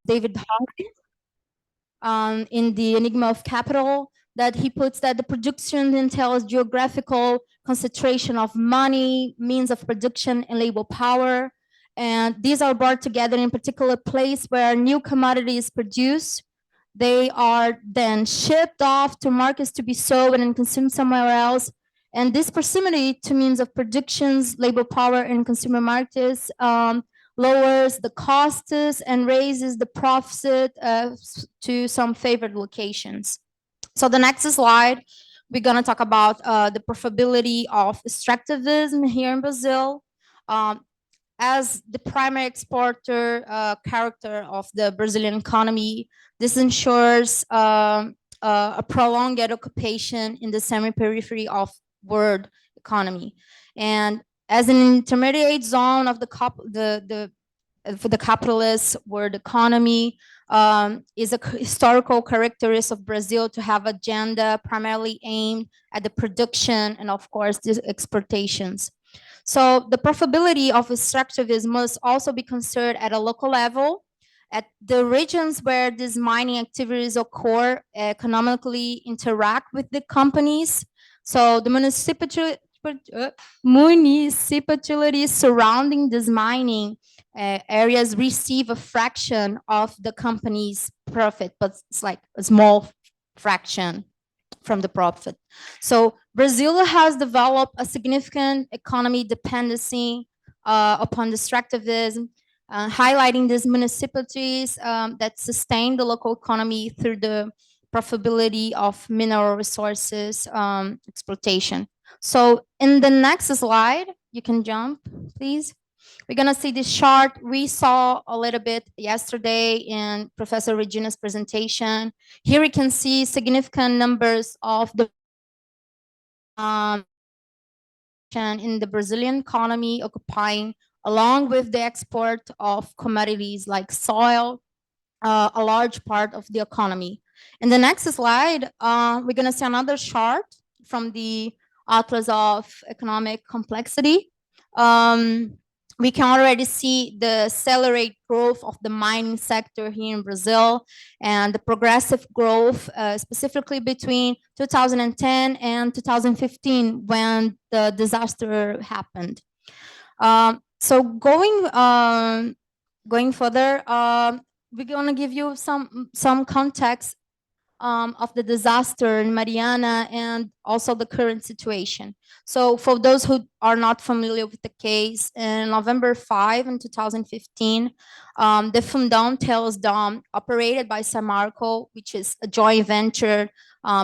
David Harvey, in The Enigma of Capital, that he puts that the production entails geographical concentration of money, means of production, and labor power. And these are brought together in a particular place where new commodities produced. They are then shipped off to markets to be sold and consumed somewhere else. And this proximity to means of productions, labor power, and consumer markets lowers the costs and raises the profit to some favored locations. So the next slide, we're going to talk about the profitability of extractivism here in Brazil. As the primary exporter character of the Brazilian economy, this ensures a prolonged occupation in the semi-periphery of world economy. And as an intermediate zone of for the capitalist world economy, is a historical characteristic of Brazil to have agenda primarily aimed at the production and, of course, the exportations. So the profitability of extractivism must also be considered at a local level, at the regions where these mining activities occur, economically interact with the companies. So the municipalities surrounding this mining areas receive a fraction of the company's profit, but it's like a small fraction from the profit. So Brazil has developed a significant economy dependency upon extractivism, highlighting these municipalities that sustain the local economy through the profitability of mineral resources exploitation. So in the next slide, you can jump, please. We're gonna see this chart. We saw a little bit yesterday in Professor Regina's presentation. Here we can see significant numbers of the in the Brazilian economy occupying, along with the export of commodities like soil, a large part of the economy. In the next slide, we're gonna see another chart from the Atlas of Economic Complexity. We can already see the accelerated growth of the mining sector here in Brazil and the progressive growth, specifically between 2010 and 2015 when the disaster happened. So going further, we're going to give you some context of the disaster in Mariana and also the current situation. So for those who are not familiar with the case, in November 5 in 2015, the Fundão Tails Dam, operated by Samarco, which is a joint venture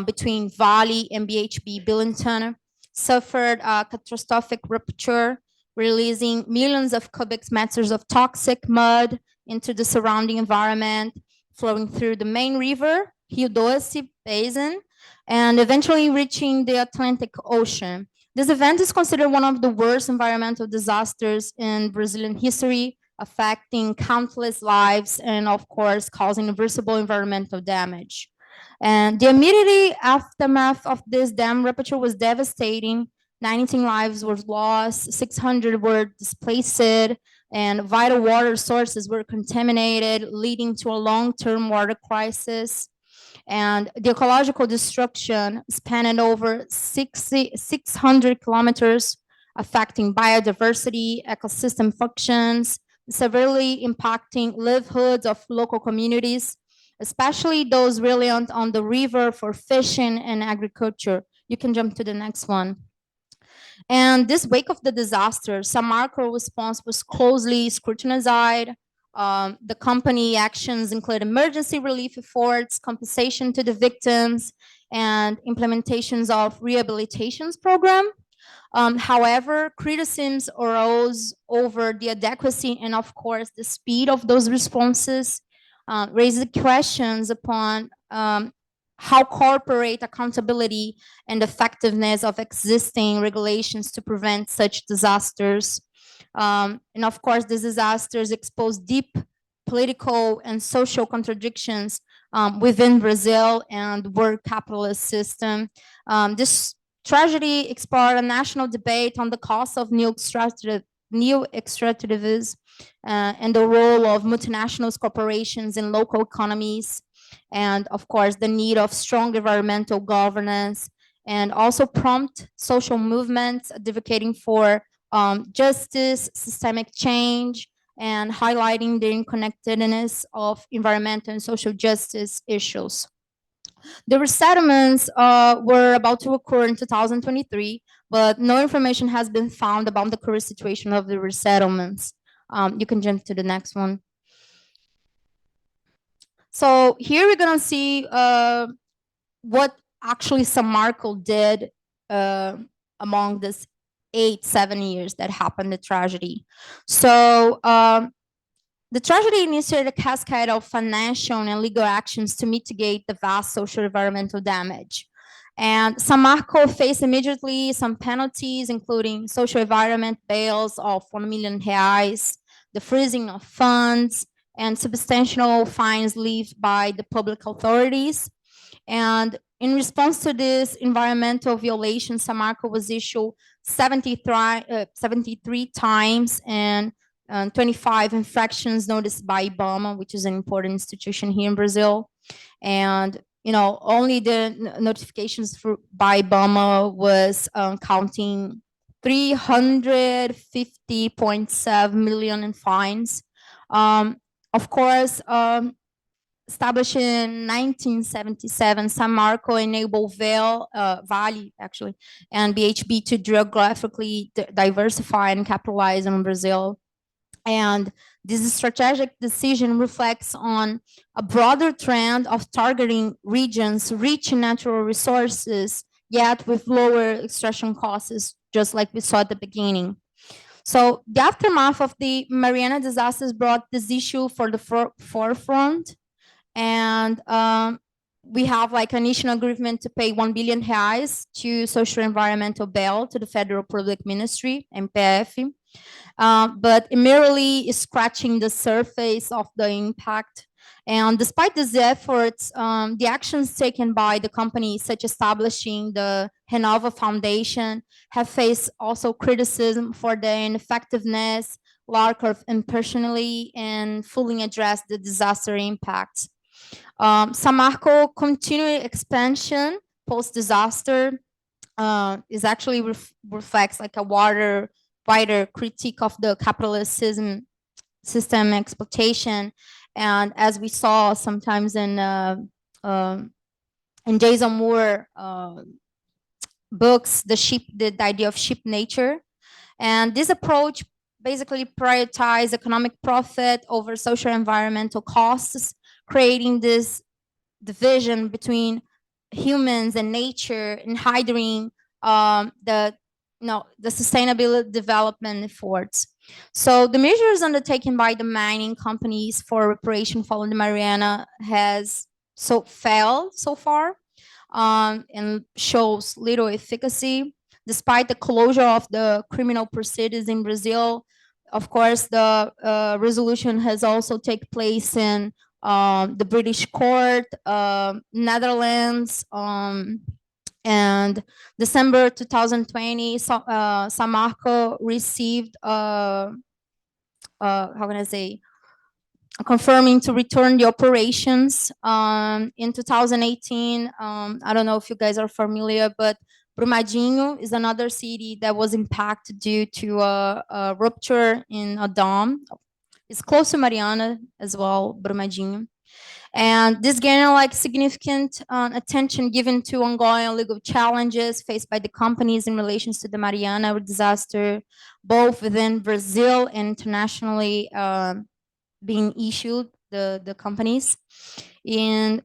between Vale and BHP Billiton, suffered a catastrophic rupture, releasing millions of cubic meters of toxic mud into the surrounding environment, flowing through the main river, Rio Doce Basin, and eventually reaching the Atlantic Ocean. This event is considered one of the worst environmental disasters in Brazilian history, affecting countless lives and, of course, causing irreversible environmental damage. And the immediate aftermath of this dam rupture was devastating. 19 lives were lost, 600 were displaced, and vital water sources were contaminated, leading to a long-term water crisis. And the ecological destruction spanned over 600 kilometers, affecting biodiversity, ecosystem functions, severely impacting livelihoods of local communities, especially those reliant on the river for fishing and agriculture. You can jump to the next one. And this wake of the disaster, Samarco response was closely scrutinized. The company actions include emergency relief efforts, compensation to the victims, and implementations of rehabilitations program. However, criticisms arose over the adequacy and, of course, the speed of those responses, raising questions upon how corporate accountability and effectiveness of existing regulations to prevent such disasters. And of course, these disasters expose deep political and social contradictions within Brazil and world capitalist system. This tragedy explored a national debate on the cost of neo-extractivism and the role of multinationals, corporations, and local economies, and of course the need of strong environmental governance, and also prompt social movements advocating for justice, systemic change, and highlighting the interconnectedness of environmental and social justice issues. The resettlements were about to occur in 2023, but no information has been found about the current situation of the resettlements. You can jump to the next one. So here we're gonna see what actually Samarco did among this 7 years that happened, the tragedy. So the tragedy initiated a cascade of financial and legal actions to mitigate the vast social environmental damage. And Samarco faced immediately some penalties, including social environment bails of 1 million reais, the freezing of funds, and substantial fines levied by the public authorities. And in response to this environmental violation, Samarco was issued 73 times and 25 infractions noticed by IBAMA, which is an important institution here in Brazil. And only the notifications by IBAMA was counting 350.7 million in fines. Of course, established in 1977, Samarco enabled Vale actually, and BHB to geographically diversify and capitalize on Brazil. And this strategic decision reflects on a broader trend of targeting regions rich in natural resources, yet with lower extraction costs, just like we saw at the beginning. So the aftermath of the Mariana disasters brought this issue for the forefront. And we have like an initial agreement to pay 1 billion reais to social environmental bail to the Federal Public Ministry, MPF. But merely scratching the surface of the impact. And despite these efforts, the actions taken by the company, such as establishing the Renova Foundation, have faced also criticism for their ineffectiveness, lack of impartiality, and fully address the disaster impacts. Samarco continued expansion post-disaster is actually reflects like a wider critique of the capitalism system exploitation, and as we saw sometimes in Jason Moore books, the idea of sheep nature, and this approach basically prioritized economic profit over social environmental costs, creating this division between humans and nature and hindering the sustainable development efforts. So the measures undertaken by the mining companies for reparation following the Mariana has failed so far and shows little efficacy. Despite the closure of the criminal proceedings in Brazil, of course, the resolution has also taken place in the British court, Netherlands, and December 2020, Samarco received, how can I say, confirming to return the operations. In 2018, I don't know if you guys are familiar, but Brumadinho is another city that was impacted due to a rupture in a dam. It's close to Mariana as well, Brumadinho. And this gained like significant attention given to ongoing legal challenges faced by the companies in relation to the Mariana disaster, both within Brazil and internationally being issued, the companies. In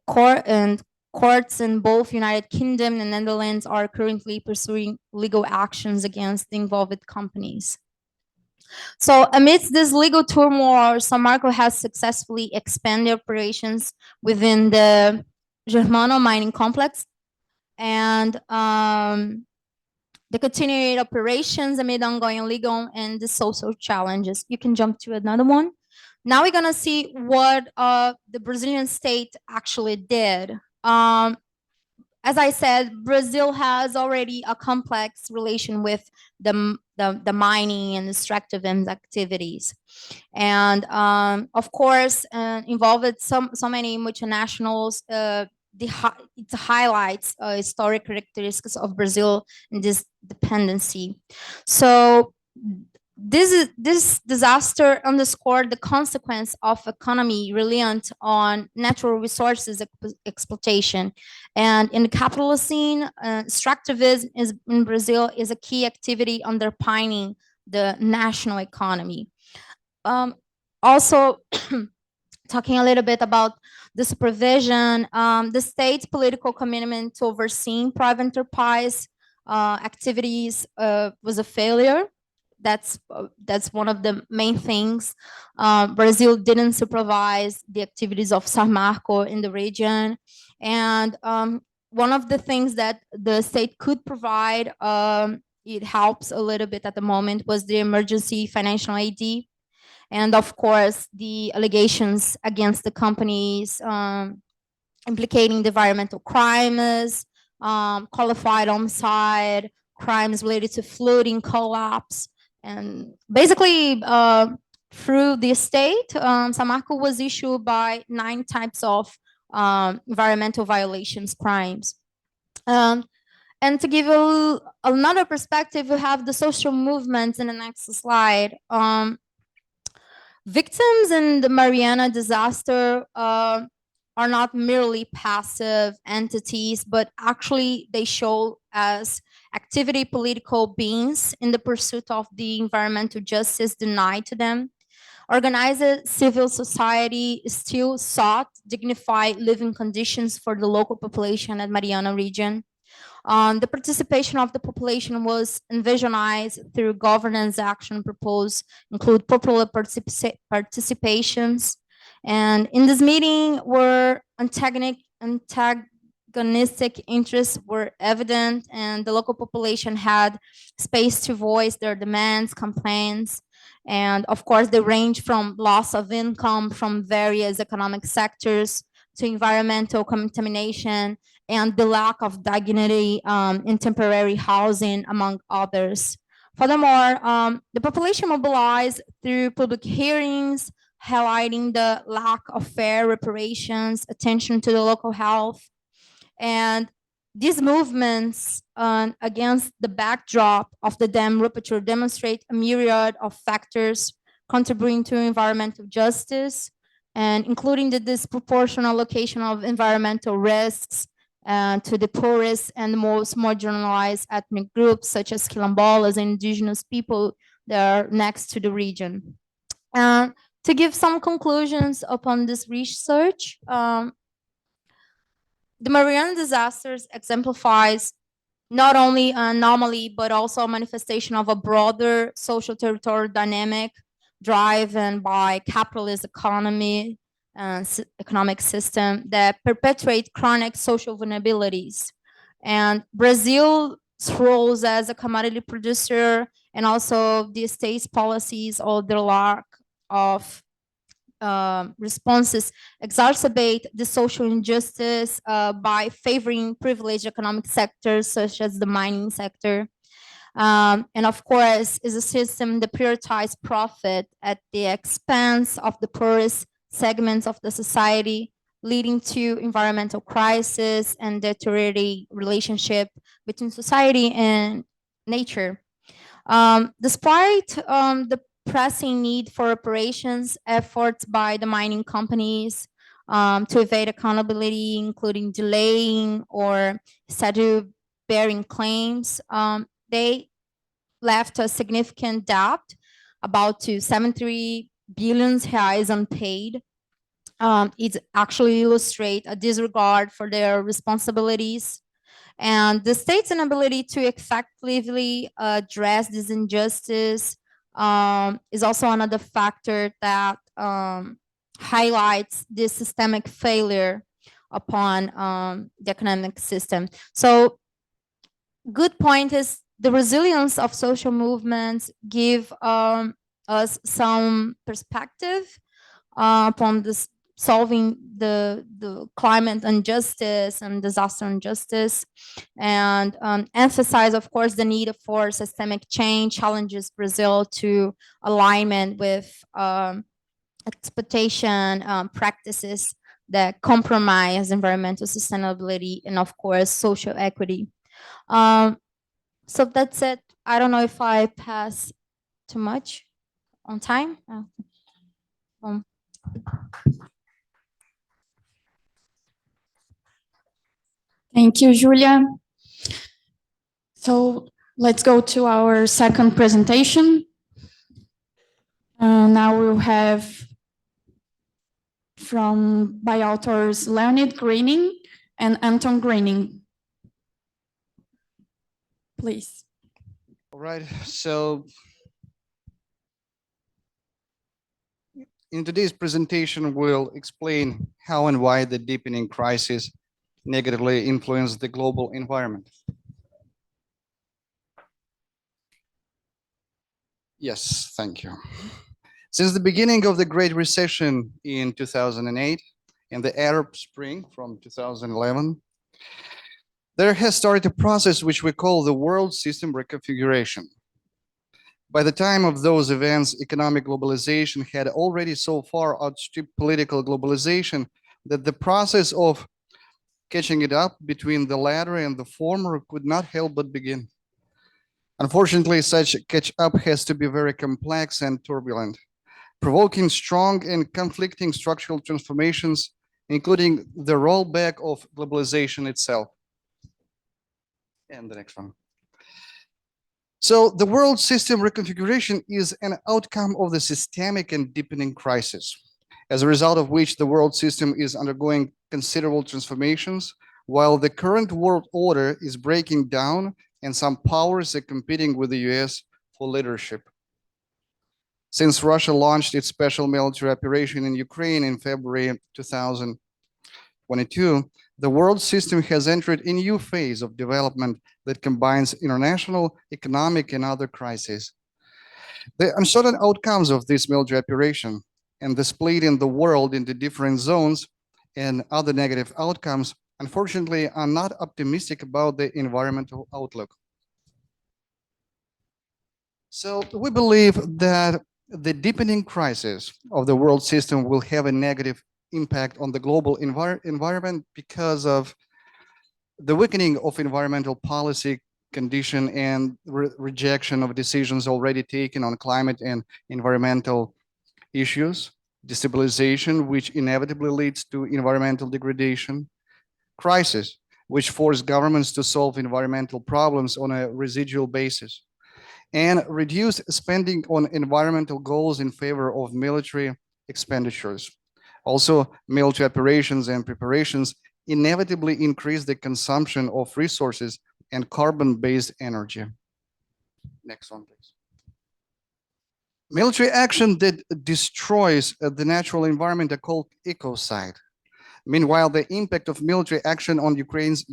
courts in both United Kingdom and Netherlands are currently pursuing legal actions against the involved companies. So amidst this legal turmoil, Samarco has successfully expanded operations within the Germano mining complex, and the continued operations amid ongoing legal and the social challenges. You can jump to another one. Now we're gonna see what the Brazilian state actually did. as I said, Brazil has already a complex relation with the mining and extractivism activities, and of course, involved so many multinationals. It highlights historic characteristics of Brazil in this dependency. So this disaster underscored the consequence of economy reliant on natural resources exploitation, and in the capitalist scene, extractivism in Brazil is a key activity underpinning the national economy. Also, talking a little bit about the supervision, the state's political commitment to overseeing private enterprise activities was a failure. That's one of the main things. Brazil didn't supervise the activities of Samarco in the region, and one of the things that the state could provide, it helps a little bit at the moment, was the emergency financial aid, and of course the allegations against the companies implicating the environmental crimes, qualified homicide, crimes related to flooding collapse, and basically through the state, Samarco was issued by 9 types of environmental violations crimes. And to give you another perspective, we have the social movements in the next slide. Victims in the Mariana disaster are not merely passive entities, but actually they show as activity political beings in the pursuit of the environmental justice denied to them. Organized civil society still sought dignified living conditions for the local population at Mariana region. The participation of the population was envisioned through governance action proposed, include popular participations. And in this meeting, where antagonistic interests were evident, and the local population had space to voice their demands, complaints, and of course, they range from loss of income from various economic sectors to environmental contamination and the lack of dignity in temporary housing, among others. Furthermore, the population mobilized through public hearings, highlighting the lack of fair reparations, attention to the local health, and these movements against the backdrop of the dam rupture demonstrate a myriad of factors contributing to environmental justice, and including the disproportionate allocation of environmental risks to the poorest and most marginalized ethnic groups, such as quilombolas and indigenous people that are next to the region. To give some conclusions upon this research, the Mariana disasters exemplifies not only an anomaly, but also a manifestation of a broader social territorial dynamic driven by capitalist economy and economic system that perpetuate chronic social vulnerabilities. And Brazil's roles as a commodity producer and also the state's policies or the lack of responses exacerbate the social injustice by favoring privileged economic sectors such as the mining sector. And of course, is a system that prioritizes profit at the expense of the poorest segments of the society, leading to environmental crisis and deteriorating relationship between society and nature. Despite the pressing need for reparations, efforts by the mining companies to evade accountability, including delaying or schedule bearing claims, they left a significant debt, about to 73 billion reais unpaid. It actually illustrates a disregard for their responsibilities, and the state's inability to effectively address this injustice is also another factor that highlights this systemic failure upon the economic system. So good point is the resilience of social movements give us some perspective upon this solving the climate injustice and disaster injustice, and emphasize, of course, the need for systemic change, challenges Brazil to alignment with exploitation practices that compromise environmental sustainability and, of course, social equity. So that's it. I don't know if I pass too much on time. Thank you, Júlia. So let's go to our second presentation. Now we'll have by authors Leonid Grinin and Anton Grinin. Please. All right, so in today's presentation, we'll explain how and why the deepening crisis negatively influenced the global environment. Yes, thank you. Since the beginning of the Great Recession in 2008 and the Arab Spring from 2011, there has started a process which we call the world system reconfiguration. By the time of those events, economic globalization had already so far outstripped political globalization that the process of catching it up between the latter and the former could not help but begin. Unfortunately, such catch-up has to be very complex and turbulent, provoking strong and conflicting structural transformations, including the rollback of globalization itself. And the next one. So the world system reconfiguration is an outcome of the systemic and deepening crisis, as a result of which the world system is undergoing considerable transformations, while the current world order is breaking down and some powers are competing with the US for leadership. Since Russia launched its special military operation in Ukraine in February 2022, the world system has entered a new phase of development that combines international, economic, and other crises. The uncertain outcomes of this military operation and the split in the world into different zones and other negative outcomes, unfortunately, are not optimistic about the environmental outlook. So we believe that the deepening crisis of the world system will have a negative impact on the global environment because of the weakening of environmental policy condition and rejection of decisions already taken on climate and environmental issues, destabilization, which inevitably leads to environmental degradation, crisis, which force governments to solve environmental problems on a residual basis, and reduce spending on environmental goals in favor of military expenditures. Also, military operations and preparations inevitably increase the consumption of resources and carbon-based energy. Next one, please. Military action that destroys the natural environment are called ecocide. Meanwhile, the impact of military action on Ukraine's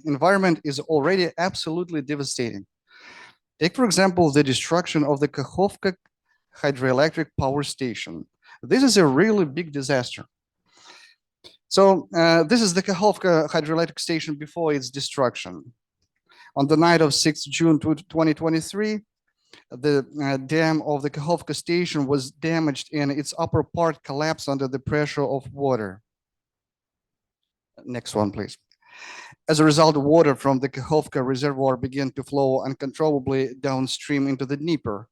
environment is already absolutely devastating. Take, for example, the destruction of the Kakhovka hydroelectric power station. This is a really big disaster. So this is the Kakhovka hydroelectric station before its destruction. On the night of 6th June 2023, the dam of the Kakhovka station was damaged and its upper part collapsed under the pressure of water. Next one, please. As a result, water from the Kakhovka reservoir began to flow uncontrollably downstream into the Dnieper.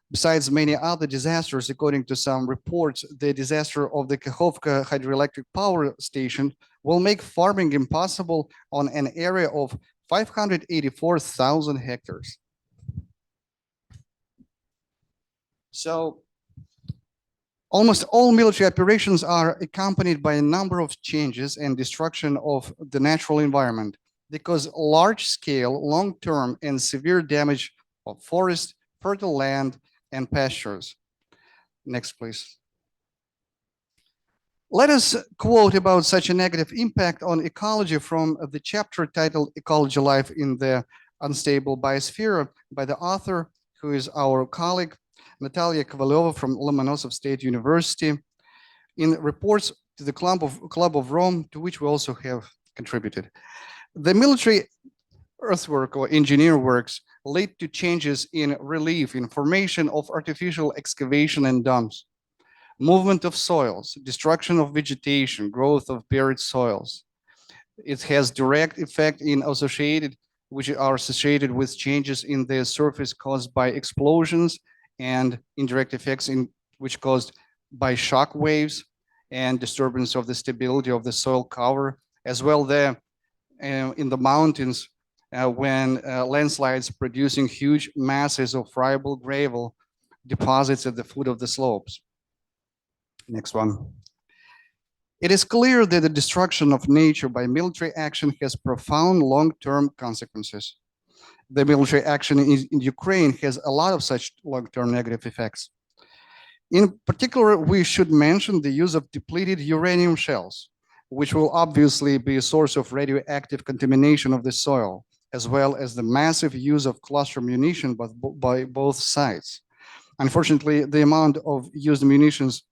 Besides many other disasters, according to some reports, the disaster of the Kakhovka hydroelectric power station will make farming impossible on an area of 584,000 hectares. So almost all military operations are accompanied by a number of changes and destruction of the natural environment because large-scale, long-term, and severe damage of forest, fertile land, and pastures. Next, please. Let us quote about such a negative impact on ecology from the chapter titled Ecology Life in the Unstable Biosphere by the author, who is our colleague, Natalia Kovaleva from Lomonosov State University. in reports to the Club of Rome, to which we also have contributed. The military earthwork or engineer works lead to changes in relief, in formation of artificial excavation and dumps, movement of soils, destruction of vegetation, growth of buried soils. It has direct effect in associated, which are associated with changes in the surface caused by explosions, and indirect effects in which caused by shock waves and disturbance of the stability of the soil cover, as well there in the mountains when landslides producing huge masses of friable gravel deposits at the foot of the slopes. Next one. It is clear that the destruction of nature by military action has profound long-term consequences. The military action in Ukraine has a lot of such long-term negative effects. In particular, we should mention the use of depleted uranium shells, which will obviously be a source of radioactive contamination of the soil, as well as the massive use of cluster munition by both sides. Unfortunately, the amount of used munitions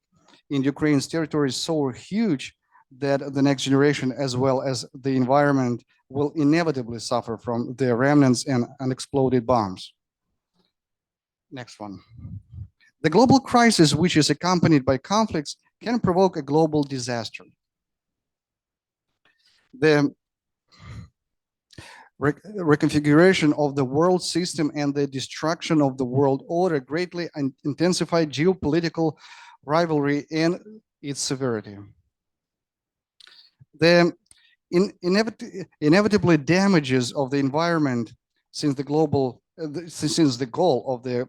in Ukraine's territory is so huge that the next generation, as well as the environment, will inevitably suffer from the remnants and unexploded bombs. Next one. The global crisis, which is accompanied by conflicts, can provoke a global disaster. The reconfiguration of the world system and the destruction of the world order greatly intensified geopolitical rivalry and its severity. The inevitably damages of the environment since the goal of the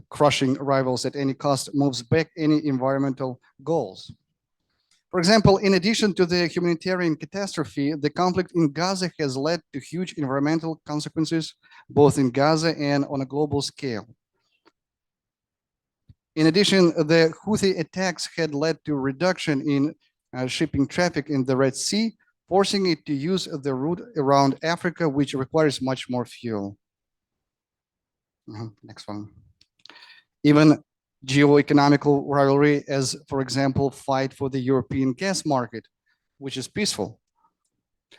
crushing rivals at any cost moves back any environmental goals. For example, in addition to the humanitarian catastrophe, the conflict in Gaza has led to huge environmental consequences, both in Gaza and on a global scale. In addition, the Houthi attacks had led to a reduction in shipping traffic in the Red Sea, forcing it to use the route around Africa, which requires much more fuel. Next one. Even geo-economical rivalry, as for example, fight for the European gas market, which is peaceful,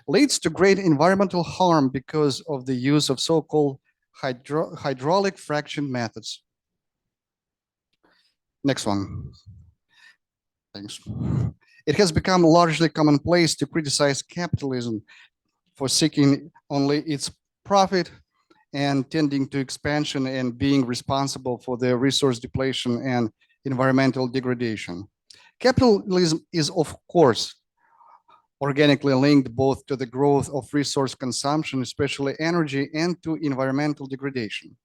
leads to great environmental harm because of the use of so-called hydraulic fracturing methods. Next one. Thanks. It has become largely commonplace to criticize capitalism for seeking only its profit and tending to expansion and being responsible for the resource depletion and environmental degradation. Capitalism is, of course, organically linked both to the growth of resource consumption, especially energy, and to environmental degradation.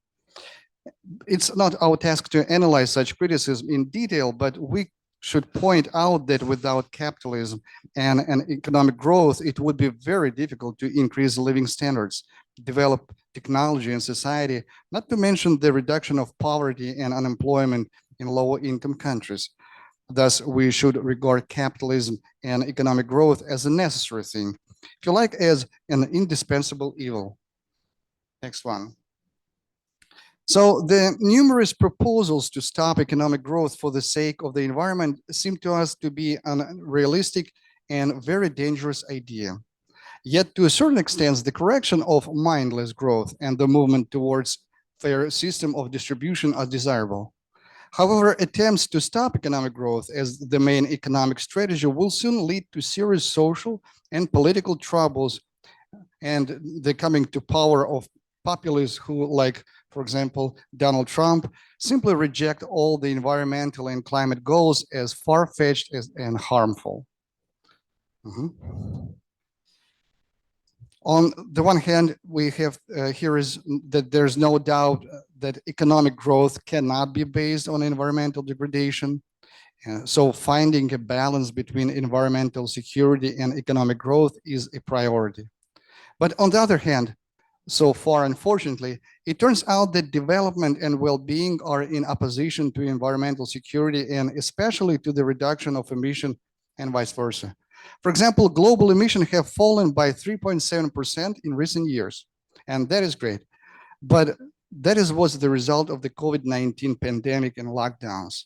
It's not our task to analyze such criticism in detail, but we should point out that without capitalism and economic growth, it would be very difficult to increase living standards, develop technology and society, not to mention the reduction of poverty and unemployment in lower income countries. Thus, we should regard capitalism and economic growth as a necessary thing, if you like, as an indispensable evil. Next one. So the numerous proposals to stop economic growth for the sake of the environment seem to us to be an unrealistic and very dangerous idea. Yet to a certain extent, the correction of mindless growth and the movement towards fair system of distribution are desirable. However, attempts to stop economic growth as the main economic strategy will soon lead to serious social and political troubles and the coming to power of populists who, like, for example, Donald Trump, simply reject all the environmental and climate goals as far-fetched and harmful. On the one hand, we have here is that there's no doubt that economic growth cannot be based on environmental degradation. So finding a balance between environmental security and economic growth is a priority. But on the other hand, so far, unfortunately, it turns out that development and well-being are in opposition to environmental security and especially to the reduction of emission and vice versa. For example, global emissions have fallen by 3.7% in recent years, and that is great. But that was the result of the COVID-19 pandemic and lockdowns.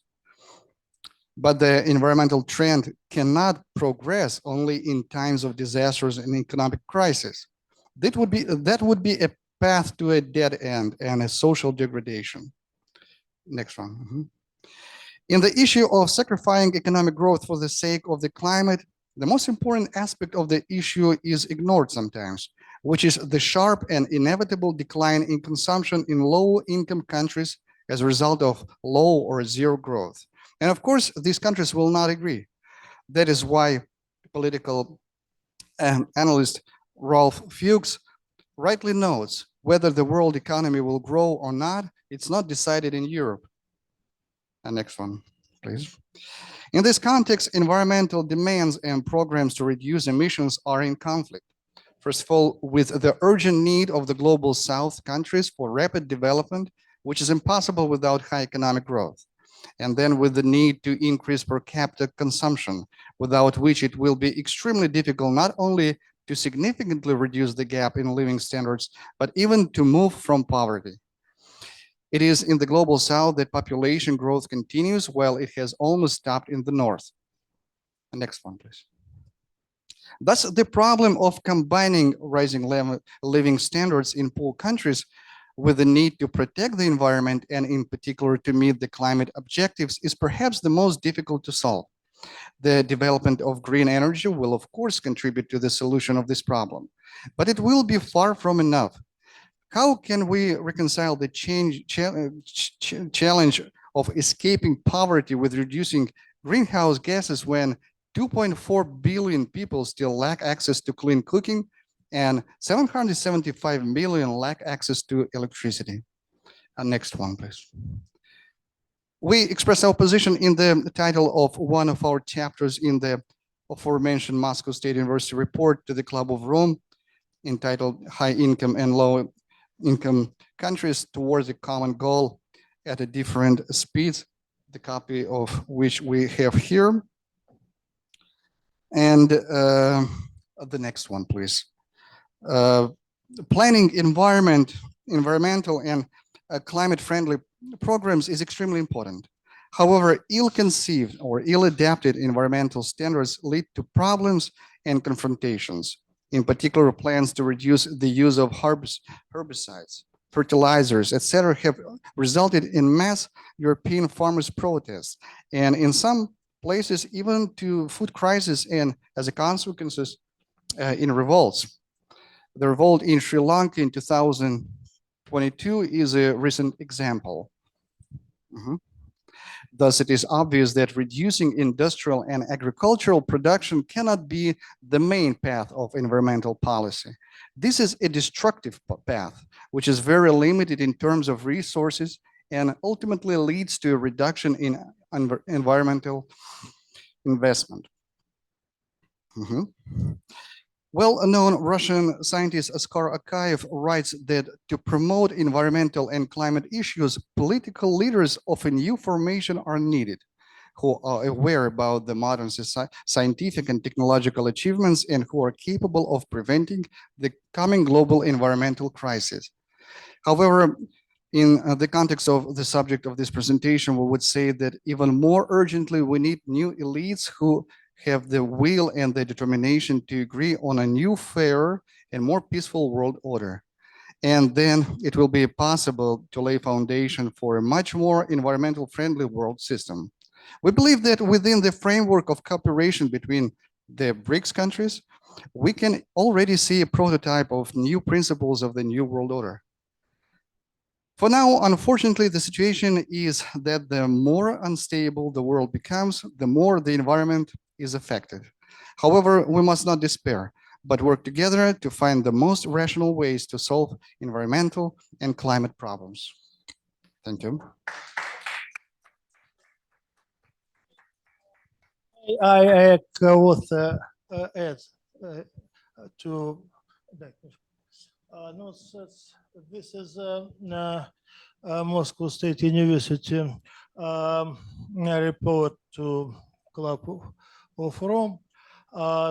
But the environmental trend cannot progress only in times of disasters and economic crisis. That would be a path to a dead end and a social degradation. Next one. In the issue of sacrificing economic growth for the sake of the climate, the most important aspect of the issue is ignored sometimes, which is the sharp and inevitable decline in consumption in low-income countries as a result of low or zero growth. And of course, these countries will not agree. That is why political analyst Rolf Fuchs rightly notes whether the world economy will grow or not, it's not decided in Europe. And next one, please. In this context, environmental demands and programs to reduce emissions are in conflict. First of all, with the urgent need of the global South countries for rapid development, which is impossible without high economic growth. And then with the need to increase per capita consumption, without which it will be extremely difficult not only to significantly reduce the gap in living standards, but even to move from poverty. It is in the global South that population growth continues, while it has almost stopped in the North. Next one, please. Thus, the problem of combining rising living standards in poor countries with the need to protect the environment and in particular to meet the climate objectives is perhaps the most difficult to solve. The development of green energy will of course contribute to the solution of this problem, but it will be far from enough. How can we reconcile the challenge of escaping poverty with reducing greenhouse gases when 2.4 billion people still lack access to clean cooking and 775 million lack access to electricity? Next one, please. We express our position in the title of one of our chapters in the aforementioned Moscow State University report to the Club of Rome, entitled High Income and Low Income Countries Towards a Common Goal at a Different Speeds, the copy of which we have here. And the next one, please. Planning environmental and climate-friendly programs is extremely important. However, ill-conceived or ill-adapted environmental standards lead to problems and confrontations. In particular, plans to reduce the use of herbicides, fertilizers, etc., have resulted in mass European farmers' protests, and in some places even to food crisis and, as a consequence, in revolts. The revolt in Sri Lanka in 2022 is a recent example. Thus, it is obvious that reducing industrial and agricultural production cannot be the main path of environmental policy. This is a destructive path, which is very limited in terms of resources and ultimately leads to a reduction in environmental investment. Well-known Russian scientist Askar Akayev writes that to promote environmental and climate issues, political leaders of a new formation are needed, who are aware about the modern scientific and technological achievements and who are capable of preventing the coming global environmental crisis. However, in the context of the subject of this presentation, we would say that even more urgently, we need new elites who have the will and the determination to agree on a new, fairer, and more peaceful world order. And then it will be possible to lay foundation for a much more environmental friendly world system. We believe that within the framework of cooperation between the BRICS countries, we can already see a prototype of new principles of the new world order. For now, unfortunately, the situation is that the more unstable the world becomes, the more the environment is affected. However, we must not despair, but work together to find the most rational ways to solve environmental and climate problems. Thank you. I would add to this is Moscow State University report to Club of Rome.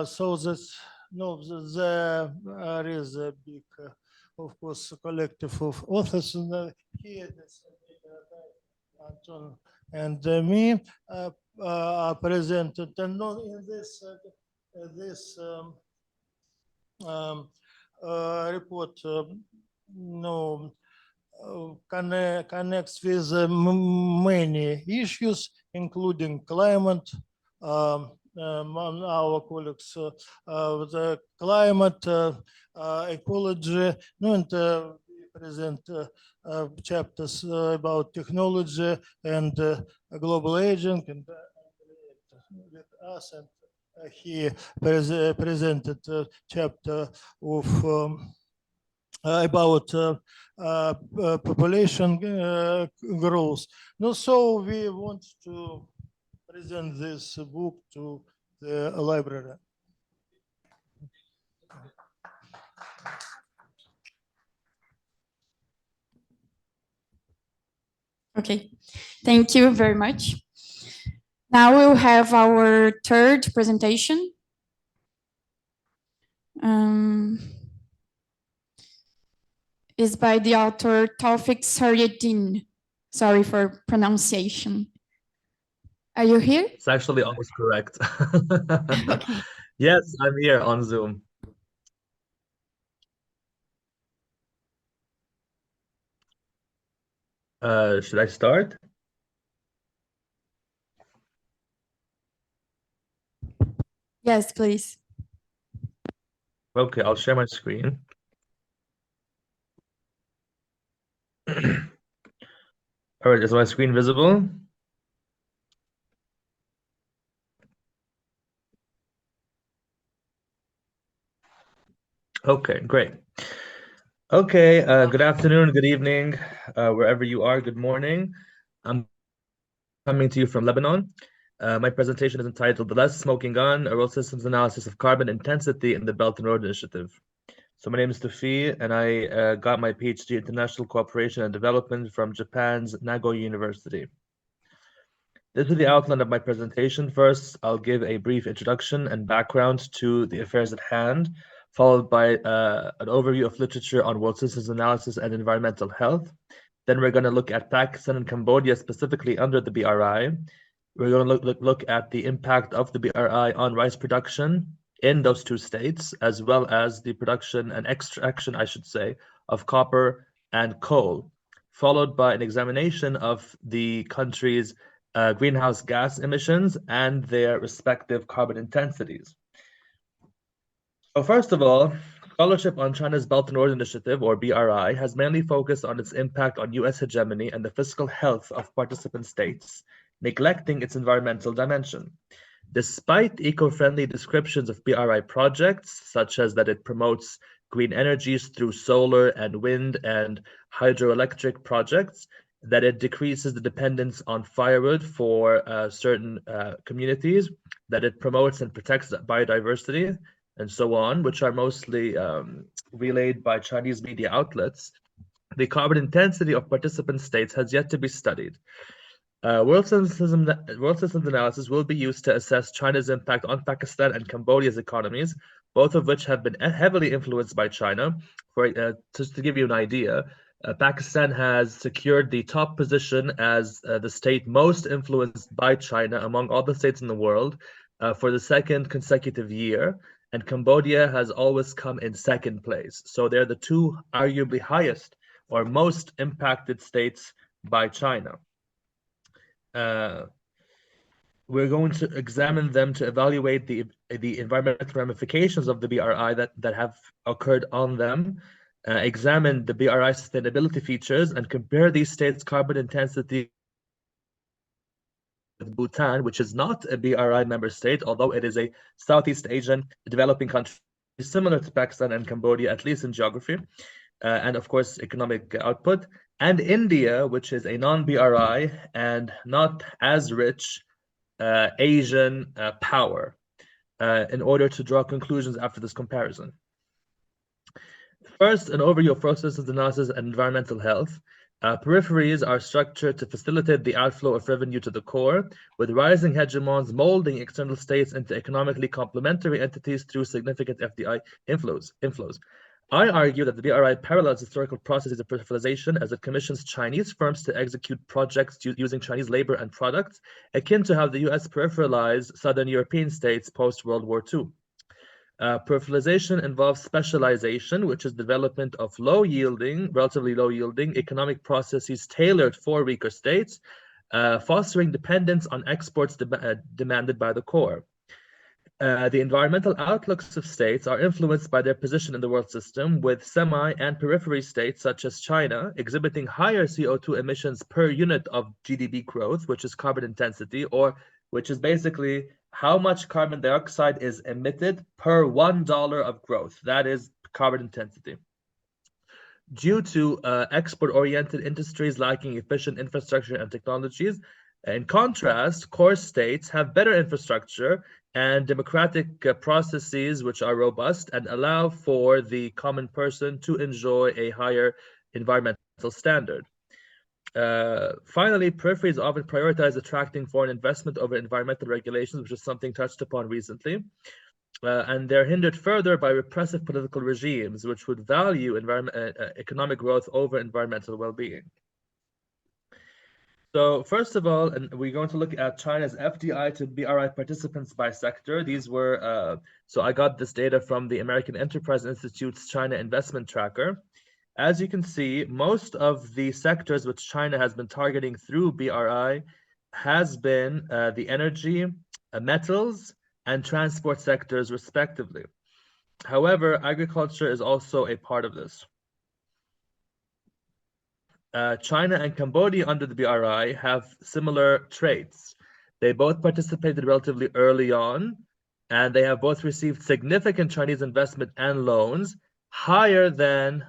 So that's there is a big, of course, collective of authors here. Anton and me presented. And in this report, no. Connects with many issues, including climate. Our colleagues, the climate, ecology, and we present chapters about technology and global aging, and with us, and he presented a chapter of about population growth. No, so we want to present this book to the library. Okay, thank you very much. Now we'll have our third presentation. Is by the author Taufik Sarieddin. Sorry for pronunciation. Are you here? It's actually almost correct. Okay. Yes, I'm here on Zoom. Should I start? Yes, please. Okay, I'll share my screen. All right, is my screen visible? Okay, great. Okay, good afternoon, good evening, wherever you are, good morning. I'm coming to you from Lebanon. My presentation is entitled The Less Smoking Gun, a World Systems Analysis of Carbon Intensity in the Belt and Road Initiative. So my name is Taufik, and I got my PhD in International Cooperation and Development from Japan's Nagoya University. This is the outline of my presentation. First, I'll give a brief introduction and background to the affairs at hand, followed by an overview of literature on world systems analysis and environmental health. Then we're going to look at Pakistan and Cambodia, specifically under the BRI. We're going to look at the impact of the BRI on rice production in those two states, as well as the production and extraction, I should say, of copper and coal, followed by an examination of the country's greenhouse gas emissions and their respective carbon intensities. So first of all, scholarship on China's Belt and Road Initiative, or BRI, has mainly focused on its impact on US hegemony and the fiscal health of participant states, neglecting its environmental dimension. Despite eco-friendly descriptions of BRI projects, such as that it promotes green energies through solar and wind and hydroelectric projects, that it decreases the dependence on firewood for certain communities, that it promotes and protects biodiversity, and so on, which are mostly relayed by Chinese media outlets, the carbon intensity of participant states has yet to be studied. World systems analysis will be used to assess China's impact on Pakistan and Cambodia's economies, both of which have been heavily influenced by China. Just to give you an idea, Pakistan has secured the top position as the state most influenced by China among all the states in the world for the second consecutive year, and Cambodia has always come in second place. So they're the two arguably highest or most impacted states by China. We're going to examine them to evaluate the environmental ramifications of the BRI that have occurred on them, examine the BRI sustainability features, and compare these states' carbon intensity with Bhutan, which is not a BRI member state, although it is a Southeast Asian developing country similar to Pakistan and Cambodia, at least in geography, and of course economic output, and India, which is a non-BRI and not as rich Asian power, in order to draw conclusions after this comparison. First, an overview of processes, analysis, and environmental health. Peripheries are structured to facilitate the outflow of revenue to the core, with rising hegemons molding external states into economically complementary entities through significant FDI inflows. I argue that the BRI parallels historical processes of peripheralization as it commissions Chinese firms to execute projects using Chinese labor and products, akin to how the US peripheralized Southern European states post-World War II. Peripheralization involves specialization, which is development of relatively low-yielding economic processes tailored for weaker states, fostering dependence on exports demanded by the core. The environmental outlooks of states are influenced by their position in the world system, with semi and periphery states such as China exhibiting higher CO2 emissions per unit of GDP growth, which is carbon intensity, or which is basically how much carbon dioxide is emitted per $1 of growth. That is carbon intensity. Due to export-oriented industries lacking efficient infrastructure and technologies, in contrast, core states have better infrastructure and democratic processes which are robust and allow for the common person to enjoy a higher environmental standard. Finally, peripheries often prioritize attracting foreign investment over environmental regulations, which is something touched upon recently. And they're hindered further by repressive political regimes, which would value economic growth over environmental well-being. So first of all, and we're going to look at China's FDI to BRI participants by sector. These were, so I got this data from the American Enterprise Institute's China Investment Tracker. As you can see, most of the sectors which China has been targeting through BRI has been the energy, metals, and transport sectors respectively. However, agriculture is also a part of this. China and Cambodia under the BRI have similar traits. They both participated relatively early on, and they have both received significant Chinese investment and loans, higher than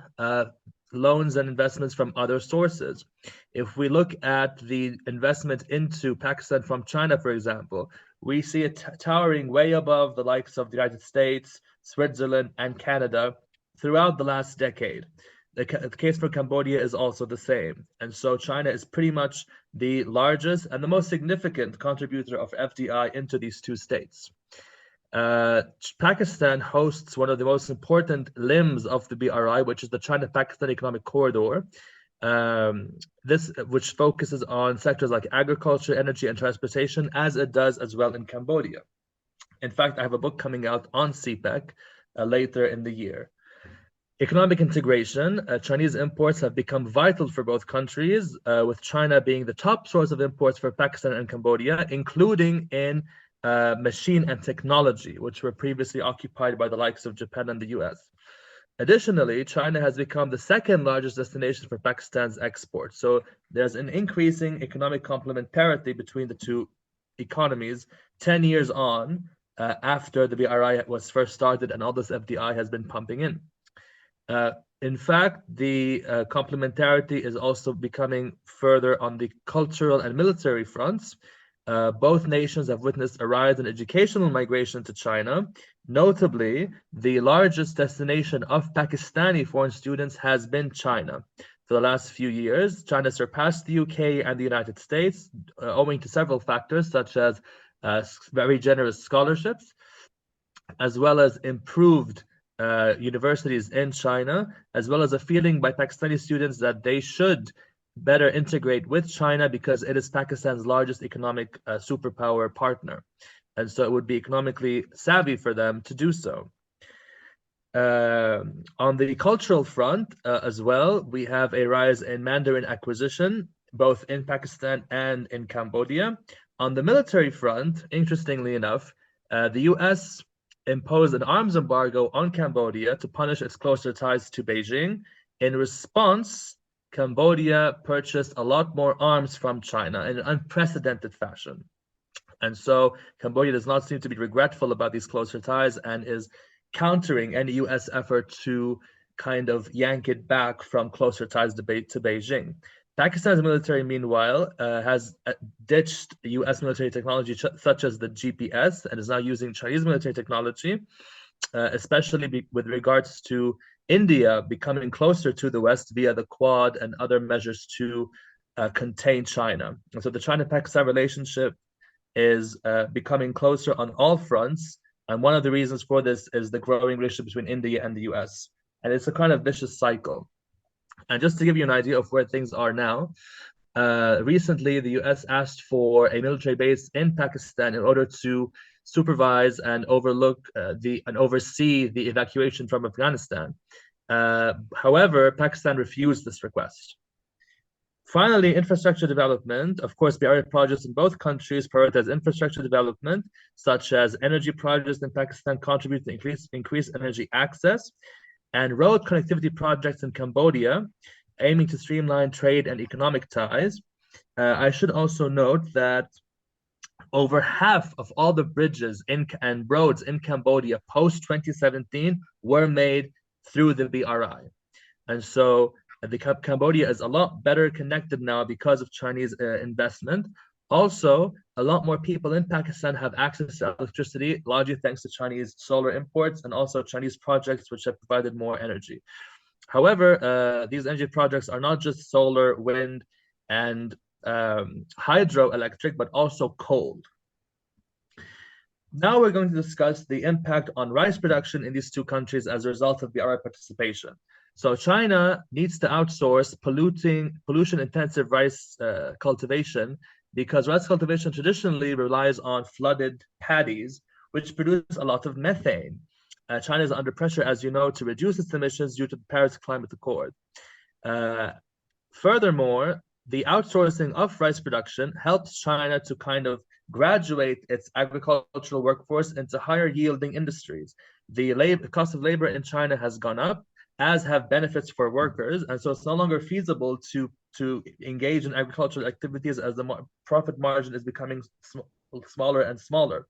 loans and investments from other sources. If we look at the investment into Pakistan from China, for example, we see it towering way above the likes of the United States, Switzerland, and Canada throughout the last decade. The case for Cambodia is also the same. And so China is pretty much the largest and the most significant contributor of FDI into these two states. Pakistan hosts one of the most important limbs of the BRI, which is the China-Pakistan Economic Corridor, which focuses on sectors like agriculture, energy, and transportation, as it does as well in Cambodia. In fact, I have a book coming out on CPEC later in the year. Economic integration. Chinese imports have become vital for both countries, with China being the top source of imports for Pakistan and Cambodia, including in machine and technology, which were previously occupied by the likes of Japan and the US. Additionally, China has become the second largest destination for Pakistan's exports. So there's an increasing economic complementarity between the two economies 10 years on after the BRI was first started and all this FDI has been pumping in. In fact, the complementarity is also becoming further on the cultural and military fronts. Both nations have witnessed a rise in educational migration to China. Notably, the largest destination of Pakistani foreign students has been China. For the last few years, China surpassed the UK and the United States, owing to several factors such as very generous scholarships, as well as improved universities in China, as well as a feeling by Pakistani students that they should better integrate with China because it is Pakistan's largest economic superpower partner. And so it would be economically savvy for them to do so. On the cultural front as well, we have a rise in Mandarin acquisition, both in Pakistan and in Cambodia. On the military front, interestingly enough, the US imposed an arms embargo on Cambodia to punish its closer ties to Beijing. In response, Cambodia purchased a lot more arms from China in an unprecedented fashion. And so Cambodia does not seem to be regretful about these closer ties and is countering any US effort to kind of yank it back from closer ties to Beijing. Pakistan's military, meanwhile, has ditched US military technology such as the GPS and is now using Chinese military technology, especially with regards to India becoming closer to the West via the Quad and other measures to contain China. And so the China-Pakistan relationship is becoming closer on all fronts. And one of the reasons for this is the growing relationship between India and the US. and it's a kind of vicious cycle. And just to give you an idea of where things are now, recently the US asked for a military base in Pakistan in order to supervise and oversee the evacuation from Afghanistan. However, Pakistan refused this request. Finally, infrastructure development. Of course, BRI projects in both countries prioritize infrastructure development, such as energy projects in Pakistan contribute to increase energy access, and road connectivity projects in Cambodia, aiming to streamline trade and economic ties. I should also note that over half of all the bridges and roads in Cambodia post 2017 were made through the BRI. And so Cambodia is a lot better connected now because of Chinese investment. Also, a lot more people in Pakistan have access to electricity, largely thanks to Chinese solar imports and also Chinese projects which have provided more energy. However, these energy projects are not just solar, wind, and hydroelectric, but also coal. Now we're going to discuss the impact on rice production in these two countries as a result of BRI participation. So China needs to outsource pollution-intensive rice cultivation because rice cultivation traditionally relies on flooded paddies, which produce a lot of methane. China is under pressure, as you know, to reduce its emissions due to the Paris Climate Accord. Furthermore, the outsourcing of rice production helps China to kind of graduate its agricultural workforce into higher yielding industries. The cost of labor in China has gone up, as have benefits for workers, and so it's no longer feasible to engage in agricultural activities as the profit margin is becoming smaller and smaller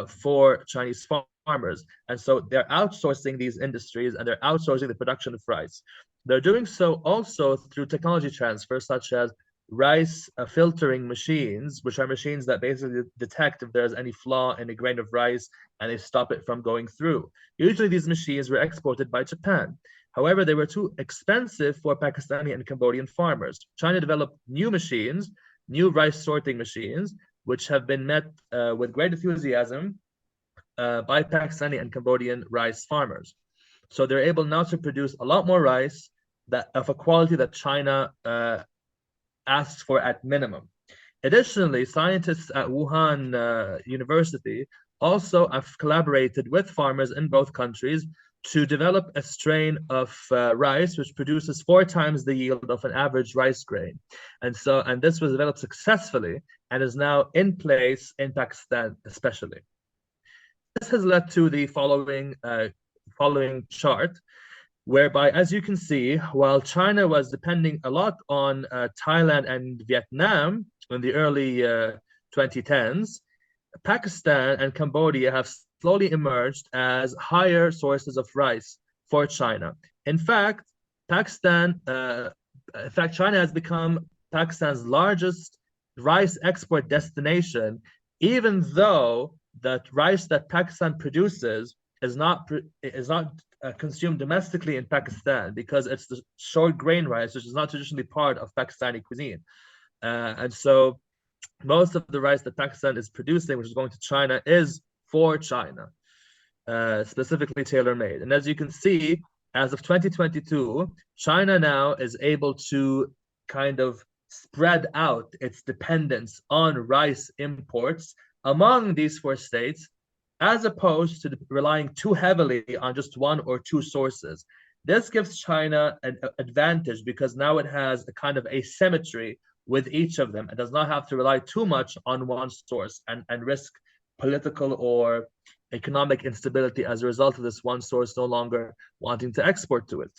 for Chinese farmers. And so they're outsourcing these industries and they're outsourcing the production of rice. They're doing so also through technology transfer, such as rice filtering machines, which are machines that basically detect if there's any flaw in a grain of rice and they stop it from going through. Usually these machines were exported by Japan. However, they were too expensive for Pakistani and Cambodian farmers. China developed new machines, new rice sorting machines, which have been met with great enthusiasm by Pakistani and Cambodian rice farmers. So they're able now to produce a lot more rice of a quality that China asks for at minimum. Additionally, scientists at Wuhan University also have collaborated with farmers in both countries to develop a strain of rice which produces 4 times the yield of an average rice grain. And this was developed successfully and is now in place in Pakistan especially. This has led to the following chart, whereby, as you can see, while China was depending a lot on Thailand and Vietnam in the early 2010s, Pakistan and Cambodia have slowly emerged as higher sources of rice for China. In fact, China has become Pakistan's largest rice export destination, even though the rice that Pakistan produces is not consumed domestically in Pakistan because it's the short grain rice, which is not traditionally part of Pakistani cuisine. And so most of the rice that Pakistan is producing, which is going to China, is for China, specifically tailor-made. And as you can see, as of 2022, China now is able to kind of spread out its dependence on rice imports among these 4 states, as opposed to relying too heavily on just 1 or 2 sources. This gives China an advantage because now it has a kind of asymmetry with each of them. It does not have to rely too much on one source and risk political or economic instability as a result of this one source no longer wanting to export to it.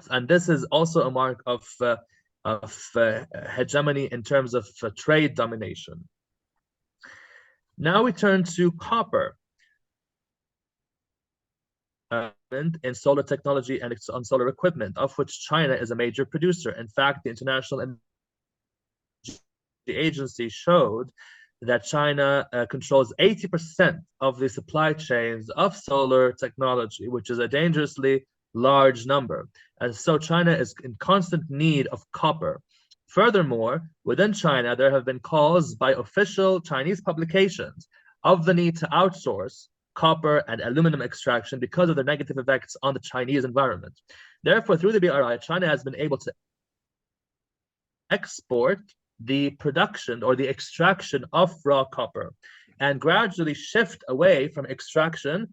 And this is also a mark of hegemony in terms of trade domination. Now we turn to copper in solar technology and on solar equipment, of which China is a major producer. In fact, the International Energy Agency showed that China controls 80% of the supply chains of solar technology, which is a dangerously large number. And so China is in constant need of copper. Furthermore, within China, there have been calls by official Chinese publications of the need to outsource copper, and aluminum extraction because of their negative effects on the Chinese environment. Therefore, through the BRI, China has been able to export the production or the extraction of raw copper and gradually shift away from extraction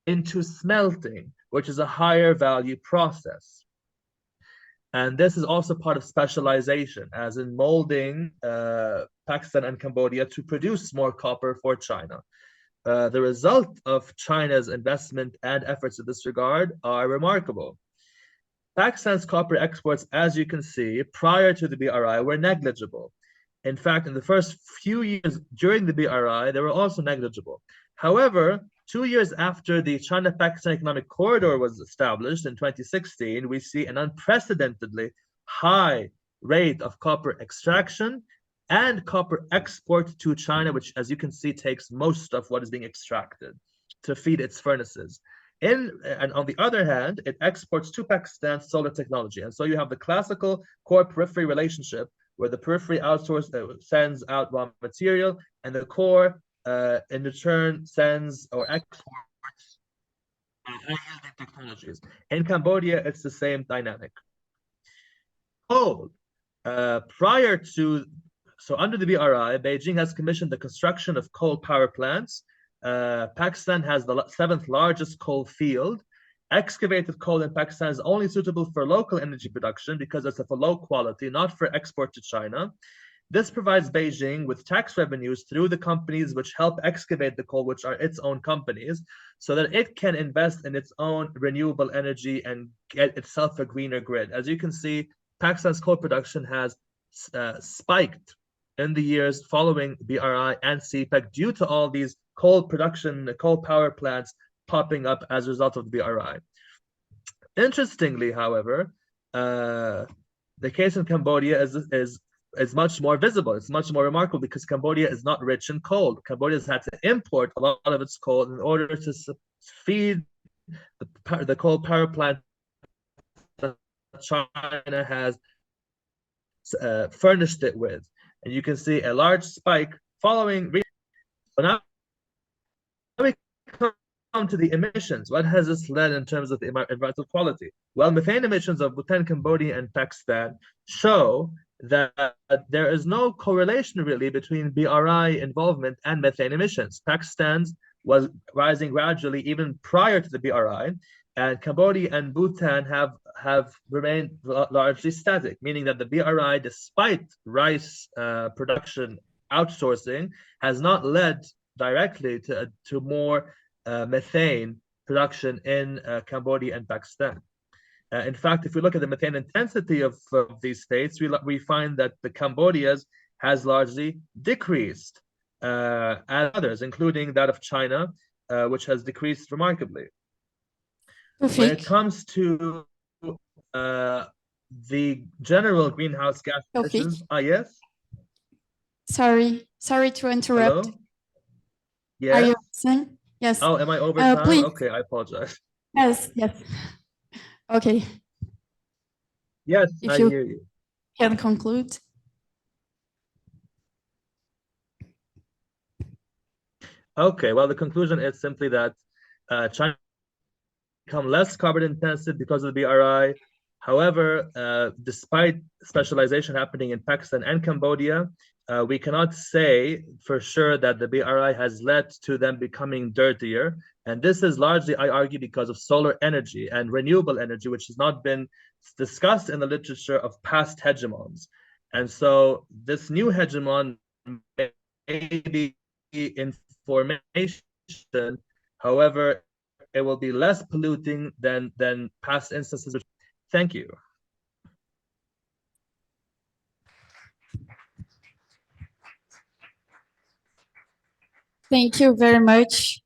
into smelting, which is a higher value process. And this is also part of specialization, as in molding Pakistan and Cambodia to produce more copper for China. The result of China's investment and efforts in this regard are remarkable. Pakistan's copper exports, as you can see, prior to the BRI were negligible. In fact, in the first few years during the BRI, they were also negligible. However, 2 years after the China-Pakistan Economic Corridor was established in 2016, we see an unprecedentedly high rate of copper extraction and copper export to China, which, as you can see, takes most of what is being extracted to feed its furnaces. And on the other hand, it exports to Pakistan solar technology. And so you have the classical core-periphery relationship where the periphery sends out raw material and the core in return sends or exports high-yielding technologies. In Cambodia, it's the same dynamic. Coal. Prior to, so under the BRI, Beijing has commissioned the construction of coal power plants. Pakistan has the 7th largest coal field. Excavated coal in Pakistan is only suitable for local energy production because it's of a low quality, not for export to China. This provides Beijing with tax revenues through the companies which help excavate the coal, which are its own companies, so that it can invest in its own renewable energy and get itself a greener grid. As you can see, Pakistan's coal production has spiked in the years following BRI and CPEC due to all these coal production, coal power plants popping up as a result of the BRI. Interestingly, however, the case in Cambodia is much more visible. It's much more remarkable because Cambodia is not rich in coal. Cambodia has had to import a lot of its coal in order to feed the coal power plant that China has furnished it with. And you can see a large spike following. But now we come to the emissions. What has this led in terms of the environmental quality? Well, methane emissions of Bhutan, Cambodia, and Pakistan show that there is no correlation really between BRI involvement and methane emissions. Pakistan's was rising gradually even prior to the BRI, and Cambodia and Bhutan have remained largely static, meaning that the BRI, despite rice production outsourcing, has not led directly to more methane production in Cambodia and Pakistan. In fact, if we look at the methane intensity of these states, we find that the Cambodia's has largely decreased, and others, including that of China, which has decreased remarkably. When it comes to the general greenhouse gas emissions, yes? Sorry to interrupt. Hello? Yes? Are you listening? Yes. Oh, am I over time? Please. Okay, I apologize. Yes. Okay. Yes, If I you hear you. can conclude. Okay, well, the conclusion is simply that China become less carbon intensive because of the BRI. However, despite specialization happening in Pakistan and Cambodia, we cannot say for sure that the BRI has led to them becoming dirtier. And this is largely, I argue, because of solar energy and renewable energy, which has not been discussed in the literature of past hegemons. And so this new hegemon may be in formation, however, it will be less polluting than past instances. Thank you. Thank you very much.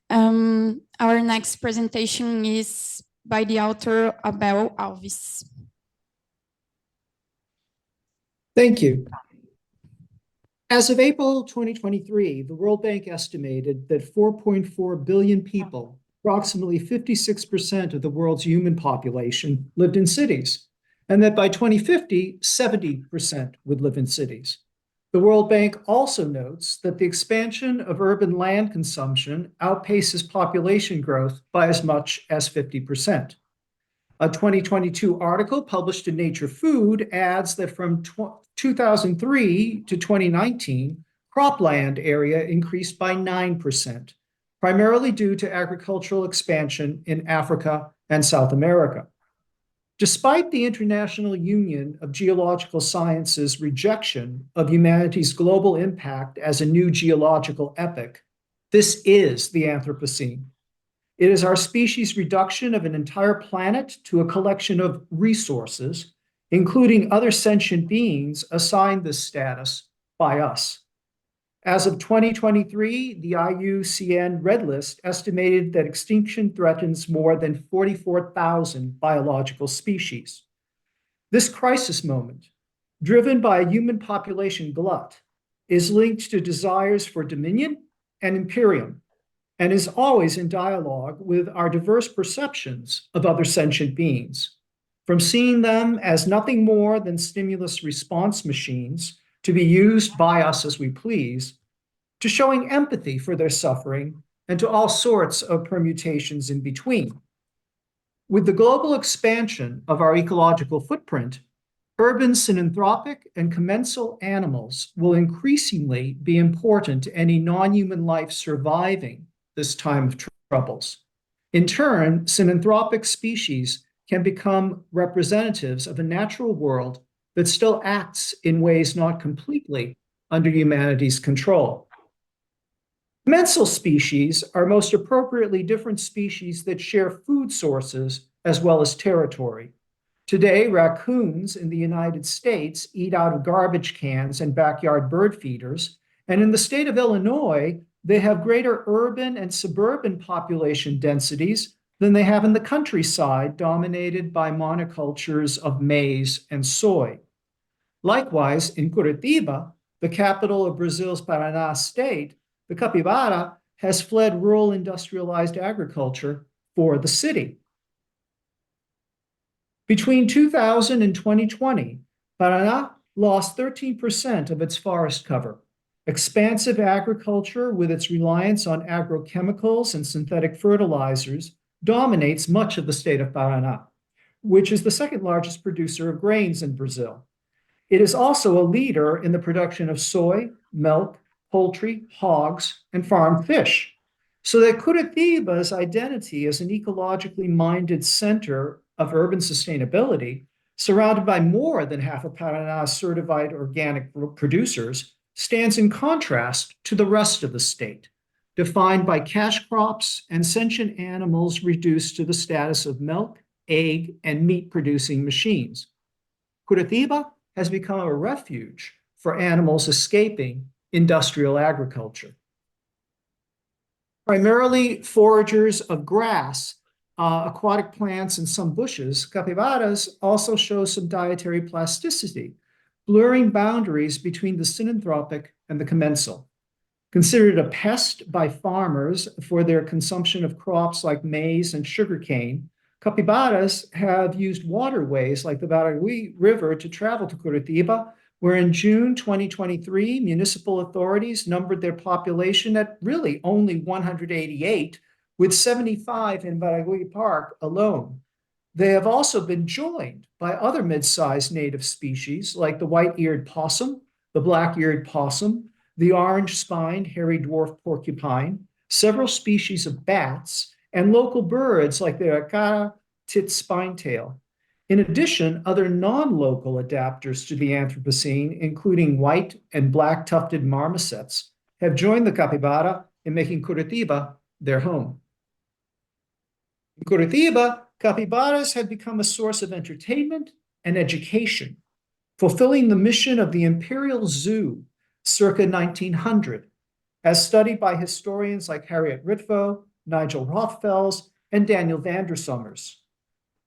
Our next presentation is by the author Abel Alves. Thank you. As of April 2023, the World Bank estimated that 4.4 billion people, approximately 56% of the world's human population, lived in cities, and that by 2050, 70% would live in cities. The World Bank also notes that the expansion of urban land consumption outpaces population growth by as much as 50%. A 2022 article published in Nature Food adds that from 2003 to 2019, cropland area increased by 9%, primarily due to agricultural expansion in Africa and South America. Despite the International Union of Geological Sciences' rejection of humanity's global impact as a new geological epoch, this is the Anthropocene. It is our species' reduction of an entire planet to a collection of resources, including other sentient beings assigned this status by us. As of 2023, the IUCN Red List estimated that extinction threatens more than 44,000 biological species. This crisis moment, driven by a human population glut, is linked to desires for dominion and imperium, and is always in dialogue with our diverse perceptions of other sentient beings, from seeing them as nothing more than stimulus response machines to be used by us as we please, to showing empathy for their suffering, and to all sorts of permutations in between. With the global expansion of our ecological footprint, urban synanthropic and commensal animals will increasingly be important to any non-human life surviving this time of troubles. In turn, synanthropic species can become representatives of a natural world that still acts in ways not completely under humanity's control. Commensal species are most appropriately different species that share food sources as well as territory. Today, raccoons in the United States eat out of garbage cans and backyard bird feeders, and in the state of Illinois, they have greater urban and suburban population densities than they have in the countryside, dominated by monocultures of maize and soy. Likewise, in Curitiba, the capital of Brazil's Paraná state, the capybara has fled rural industrialized agriculture for the city. Between 2000 and 2020, Paraná lost 13% of its forest cover. Expansive agriculture, with its reliance on agrochemicals and synthetic fertilizers, dominates much of the state of Paraná, which is the second largest producer of grains in Brazil. It is also a leader in the production of soy, milk, poultry, hogs, and farmed fish. So that Curitiba's identity as an ecologically minded center of urban sustainability, surrounded by more than half of Paraná's certified organic producers, stands in contrast to the rest of the state, defined by cash crops and sentient animals reduced to the status of milk, egg, and meat-producing machines. Curitiba has become a refuge for animals escaping industrial agriculture. Primarily foragers of grass, aquatic plants, and some bushes, capybaras also show some dietary plasticity, blurring boundaries between the synanthropic and the commensal. Considered a pest by farmers for their consumption of crops like maize and sugarcane, capybaras have used waterways like the Baragui River to travel to Curitiba, where in June 2023, municipal authorities numbered their population at really only 188, with 75 in Baragui Park alone. They have also been joined by other mid-sized native species like the white-eared possum, the black-eared possum, the orange-spined hairy dwarf porcupine, several species of bats, and local birds like the acara tit spinetail. In addition, other non-local adapters to the Anthropocene, including white and black tufted marmosets, have joined the capybara in making Curitiba their home. In Curitiba, capybaras have become a source of entertainment and education, fulfilling the mission of the Imperial Zoo circa 1900, as studied by historians like Harriet Ritvo, Nigel Rothfels, and Daniel Vandersommers.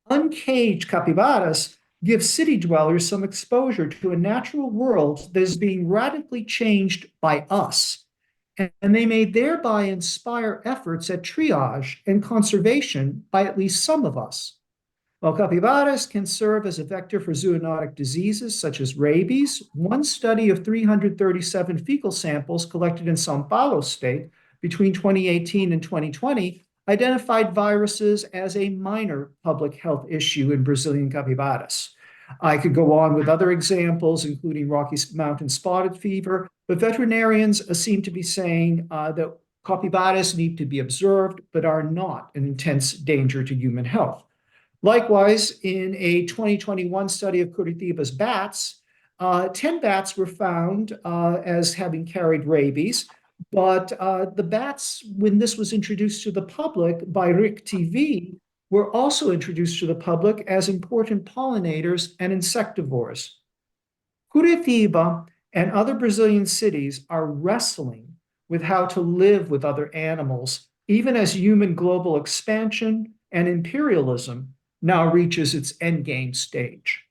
Uncaged capybaras give city dwellers some exposure to a natural world that is being radically changed by us, and they may thereby inspire efforts at triage and conservation by at least some of us. While capybaras can serve as a vector for zoonotic diseases such as rabies, one study of 337 fecal samples collected in São Paulo state between 2018 and 2020 identified viruses as a minor public health issue in Brazilian capybaras. I could go on with other examples, including Rocky Mountain spotted fever, but veterinarians seem to be saying that capybaras need to be observed, but are not an intense danger to human health. Likewise, in a 2021 study of Curitiba's bats, 10 bats were found as having carried rabies, but the bats, when this was introduced to the public by RIC TV, were also introduced to the public as important pollinators and insectivores. Curitiba and other Brazilian cities are wrestling with how to live with other animals, even as human global expansion and imperialism now reaches its endgame stage.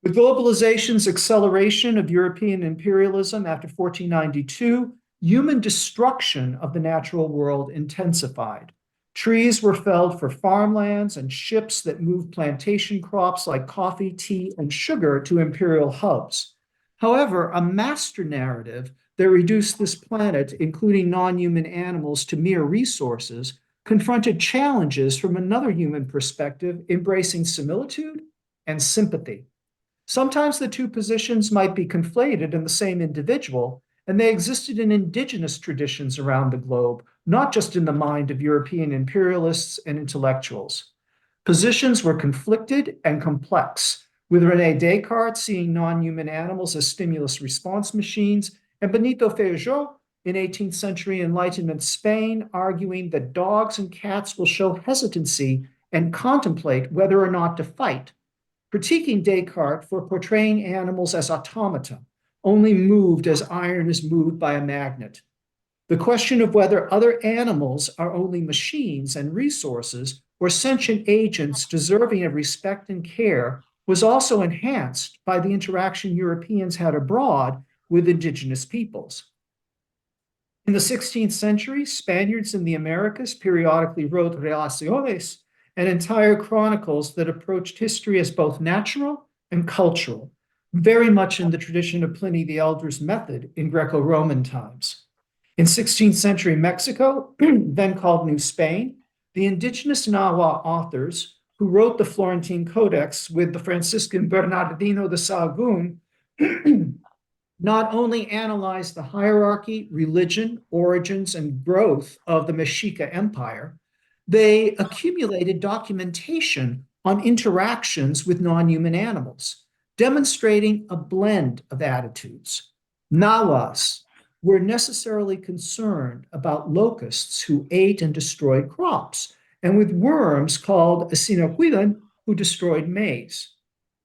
With globalization's acceleration of European imperialism after 1492, human destruction of the natural world intensified. Trees were felled for farmlands and ships that moved plantation crops like coffee, tea, and sugar to imperial hubs. However, a master narrative that reduced this planet, including non-human animals, to mere resources, confronted challenges from another human perspective, embracing similitude and sympathy. Sometimes the two positions might be conflated in the same individual, and they existed in indigenous traditions around the globe, not just in the mind of European imperialists and intellectuals. Positions were conflicted and complex, with René Descartes seeing non-human animals as stimulus response machines, and Benito Feijó in 18th century Enlightenment Spain arguing that dogs and cats will show hesitancy and contemplate whether or not to fight, critiquing Descartes for portraying animals as automata, only moved as iron is moved by a magnet. The question of whether other animals are only machines and resources or sentient agents deserving of respect and care was also enhanced by the interaction Europeans had abroad with indigenous peoples. In the 16th century, Spaniards in the Americas periodically wrote relaciones and entire chronicles that approached history as both natural and cultural, very much in the tradition of Pliny the Elder's method in Greco-Roman times. In 16th century Mexico, then called New Spain, the indigenous Nahua authors who wrote the Florentine Codex with the Franciscan Bernardino de Sahagún not only analyzed the hierarchy, religion, origins, and growth of the Mexica Empire, they accumulated documentation on interactions with non-human animals, demonstrating a blend of attitudes. Nahuas were necessarily concerned about locusts who ate and destroyed crops, and with worms called Asinoquidan who destroyed maize.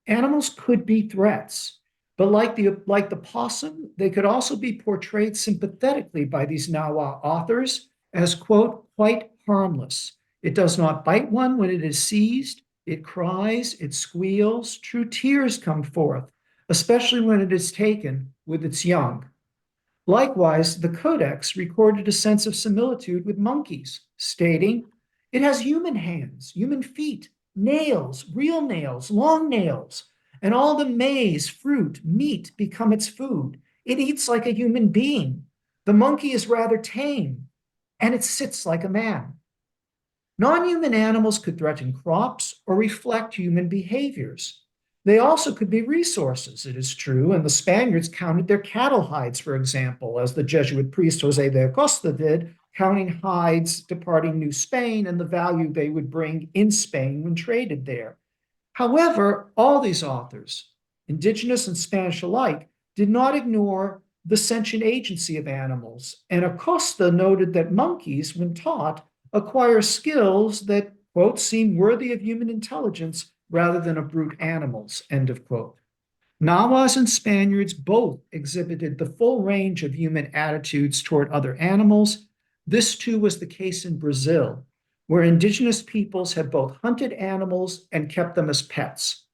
Animals could be threats, but like the possum, they could also be portrayed sympathetically by these Nahua authors as, quote, quite harmless. It does not bite one when it is seized. It cries, it squeals, true tears come forth, especially when it is taken with its young. Likewise, the Codex recorded a sense of similitude with monkeys, stating, it has human hands, human feet, nails, real nails, long nails, and all the maize, fruit, meat become its food. It eats like a human being. The monkey is rather tame, and it sits like a man. Non-human animals could threaten crops or reflect human behaviors. They also could be resources, it is true, and the Spaniards counted their cattle hides, for example, as the Jesuit priest Jose de Acosta did, counting hides departing New Spain and the value they would bring in Spain when traded there. However, all these authors, indigenous and Spanish alike, did not ignore the sentient agency of animals, and Acosta noted that monkeys, when taught, acquire skills that, quote, seem worthy of human intelligence rather than of brute animals, end of quote. Nahuas and Spaniards both exhibited the full range of human attitudes toward other animals. This too was the case in Brazil, where indigenous peoples had both hunted animals and kept them as pets.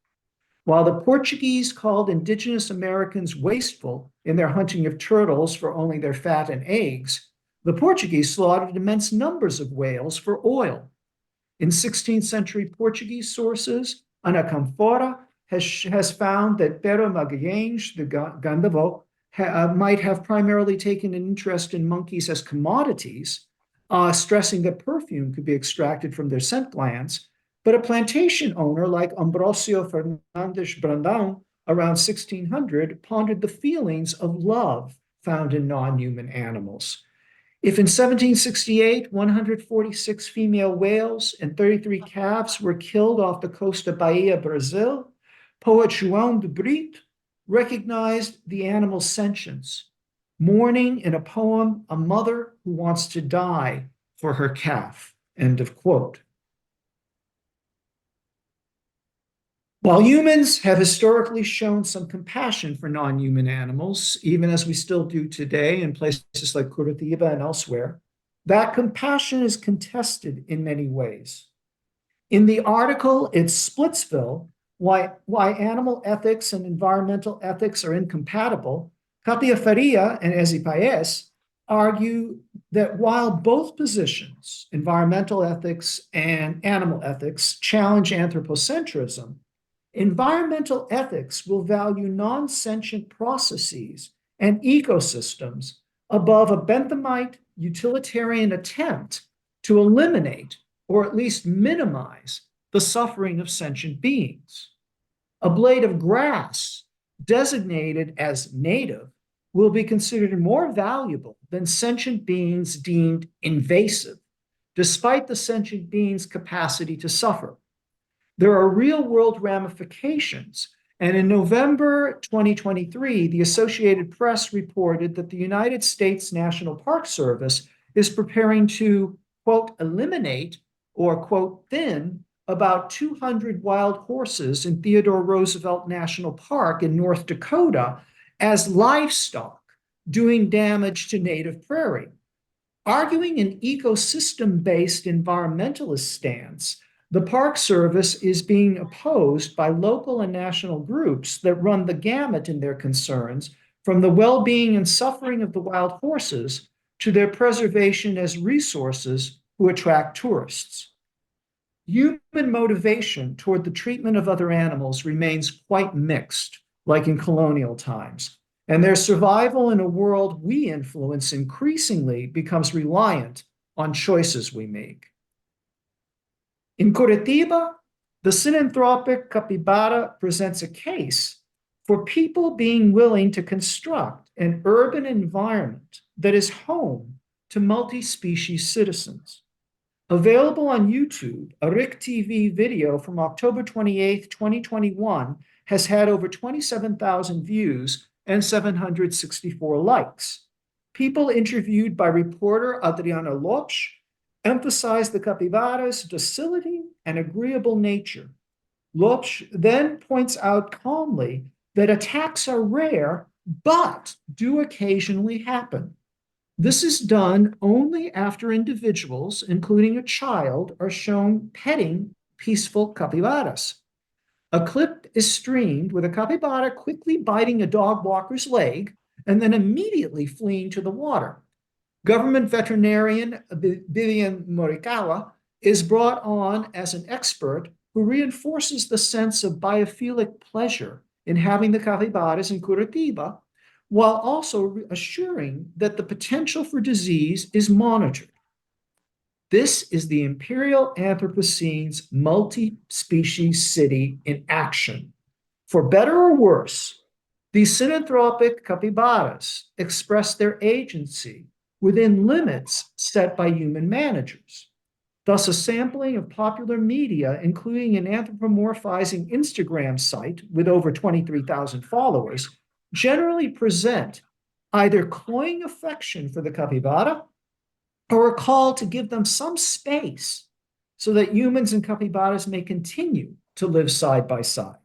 While the Portuguese called indigenous Americans wasteful in their hunting of turtles for only their fat and eggs, the Portuguese slaughtered immense numbers of whales for oil. In 16th century Portuguese sources, Ana Camfora has found that Pero Magalhães de Gandavo might have primarily taken an interest in monkeys as commodities, stressing that perfume could be extracted from their scent glands. But a plantation owner like Ambrosio Fernandes Brandão around 1600 pondered the feelings of love found in non-human animals. If in 1768, 146 female whales and 33 calves were killed off the coast of Bahia, Brazil, poet João de Brito recognized the animal's sentience, mourning in a poem a mother who wants to die for her calf, end of quote. While humans have historically shown some compassion for non-human animals, even as we still do today in places like Curitiba and elsewhere, that compassion is contested in many ways. In the article, It's Splitsville, Why Animal Ethics and Environmental Ethics Are Incompatible, Katia Faria and Ezi Paes argue that while both positions, environmental ethics and animal ethics, challenge anthropocentrism, environmental ethics will value non-sentient processes and ecosystems above a Benthamite utilitarian attempt to eliminate or at least minimize the suffering of sentient beings. A blade of grass designated as native will be considered more valuable than sentient beings deemed invasive, despite the sentient being's capacity to suffer. There are real-world ramifications, and in November 2023, the Associated Press reported that the United States National Park Service is preparing to, quote, eliminate or, quote, thin about 200 wild horses in Theodore Roosevelt National Park in North Dakota as livestock doing damage to native prairie. Arguing an ecosystem-based environmentalist stance, the Park Service is being opposed by local and national groups that run the gamut in their concerns, from the well-being and suffering of the wild horses to their preservation as resources who attract tourists. Human motivation toward the treatment of other animals remains quite mixed, like in colonial times, and their survival in a world we influence increasingly becomes reliant on choices we make. In Curitiba, the synanthropic capybara presents a case for people being willing to construct an urban environment that is home to multi-species citizens. Available on YouTube, a RIC TV video from October 28, 2021 has had over 27,000 views and 764 likes. People interviewed by reporter Adriana Lopes emphasize the capybara's docility and agreeable nature. Lopes then points out calmly that attacks are rare, but do occasionally happen. This is done only after individuals, including a child, are shown petting peaceful capybaras. A clip is streamed with a capybara quickly biting a dog walker's leg and then immediately fleeing to the water. Government veterinarian Vivian Morikawa is brought on as an expert who reinforces the sense of biophilic pleasure in having the capybaras in Curitiba, while also assuring that the potential for disease is monitored. This is the Imperial Anthropocene's multi-species city in action. For better or worse, these synanthropic capybaras express their agency within limits set by human managers. Thus, a sampling of popular media, including an anthropomorphizing Instagram site with over 23,000 followers, generally present either cloying affection for the capybara or a call to give them some space so that humans and capybaras may continue to live side by side.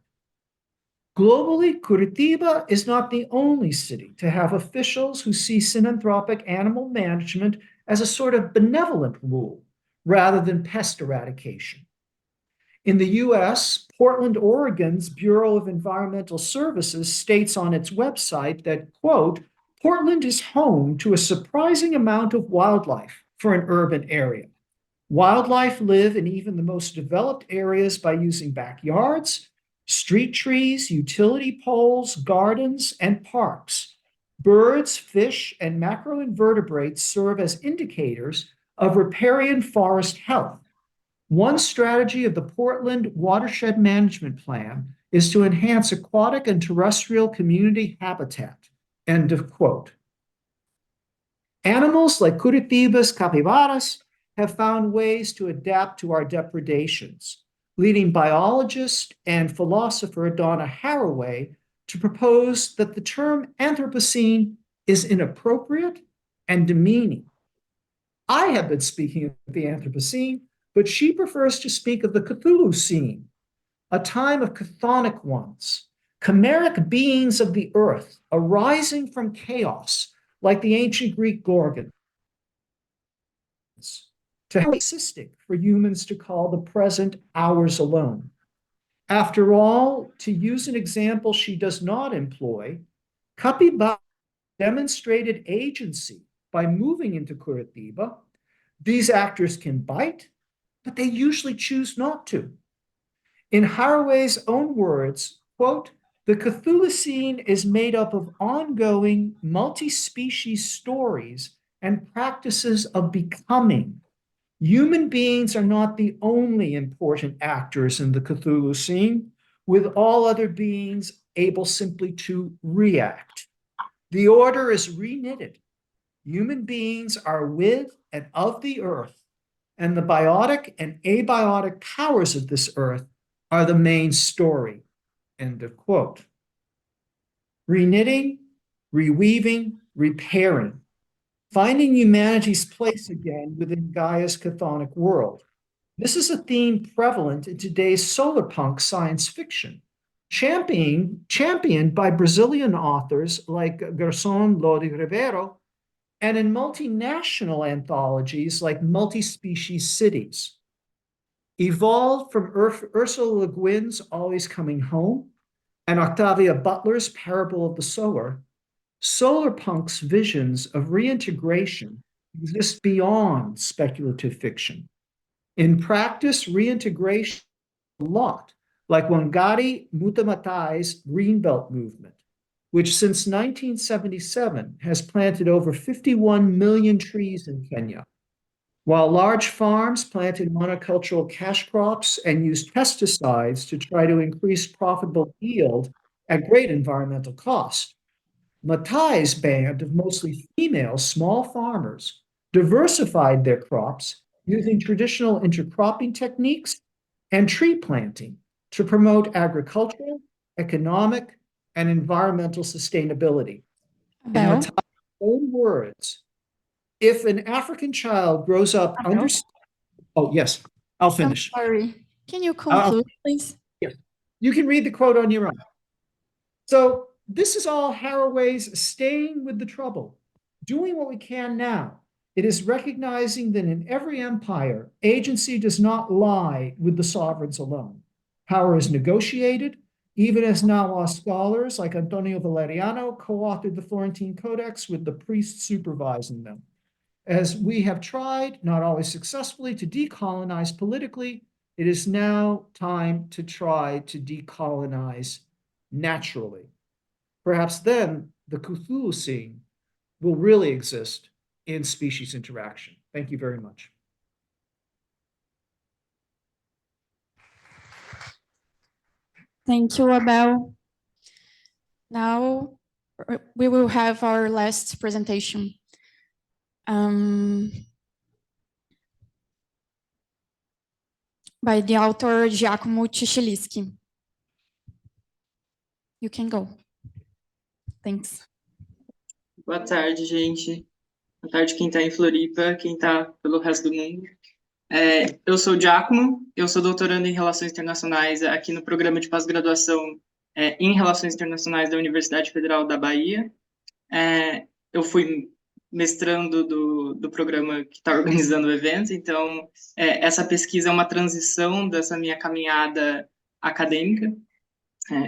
Globally, Curitiba is not the only city to have officials who see synanthropic animal management as a sort of benevolent rule rather than pest eradication. In the US, Portland, Oregon's Bureau of Environmental Services states on its website that, quote, Portland is home to a surprising amount of wildlife for an urban area. Wildlife live in even the most developed areas by using backyards, street trees, utility poles, gardens, and parks. Birds, fish, and macroinvertebrates serve as indicators of riparian forest health. One strategy of the Portland Watershed Management Plan is to enhance aquatic and terrestrial community habitat. End of quote. Animals like Curitiba's capybaras have found ways to adapt to our depredations, leading biologist and philosopher Donna Haraway to propose that the term Anthropocene is inappropriate and demeaning. I have been speaking of the Anthropocene, but she prefers to speak of the Cthulhucene, a time of chthonic ones, chimeric beings of the earth arising from chaos, like the ancient Greek Gorgons, to narcissistic for humans to call the present ours alone. After all, to use an example she does not employ, capybara demonstrated agency by moving into Curitiba. These actors can bite, but they usually choose not to. In Haraway's own words, quote, the Cthulhucene is made up of ongoing multi-species stories and practices of becoming. Human beings are not the only important actors in the Cthulhucene, with all other beings able simply to react. The order is reknitted. Human beings are with and of the earth, and the biotic and abiotic powers of this earth are the main story. End of quote. Reknitting, reweaving, repairing, finding humanity's place again within Gaia's chthonic world. This is a theme prevalent in today's solar punk science fiction, championed by Brazilian authors like Gerson Lodi Ribeiro, and in multinational anthologies like Multi-Species Cities. Evolved from Ursula Le Guin's Always Coming Home and Octavia Butler's Parable of the Sower, Solarpunk's visions of reintegration exist beyond speculative fiction. In practice, reintegration is a lot like Wangari Maathai's Greenbelt movement, which since 1977 has planted over 51 million trees in Kenya. While large farms planted monocultural cash crops and used pesticides to try to increase profitable yield at great environmental cost, Maathai's band of mostly female small farmers diversified their crops using traditional intercropping techniques and tree planting to promote agricultural, economic, and environmental sustainability. In Maathai's own words, if an African child grows up under... Oh, yes, I'll finish. I'm sorry. Can you conclude, please? Yes. You can read the quote on your own. So this is all Haraway's staying with the trouble, doing what we can now. It is recognizing that in every empire, agency does not lie with the sovereigns alone. Power is negotiated, even as Nawa scholars like Antonio Valeriano co-authored the Florentine Codex with the priests supervising them. As we have tried, not always successfully, to decolonize politically, it is now time to try to decolonize naturally. Perhaps then the Cthulhucene will really exist in species interaction. Thank you very much. Thank you, Abel. Now we will have our last presentation. By the author Giacomo Ciccilischi. You can go. Thanks. Boa tarde, gente. Boa tarde quem está em Floripa, quem está pelo resto do mundo. Eu sou o Giacomo, eu sou doutorando em Relações Internacionais aqui no programa de pós-graduação em Relações Internacionais da Universidade Federal da Bahia. Eu fui mestrando do programa que está organizando o evento, então essa pesquisa é uma transição dessa minha caminhada acadêmica.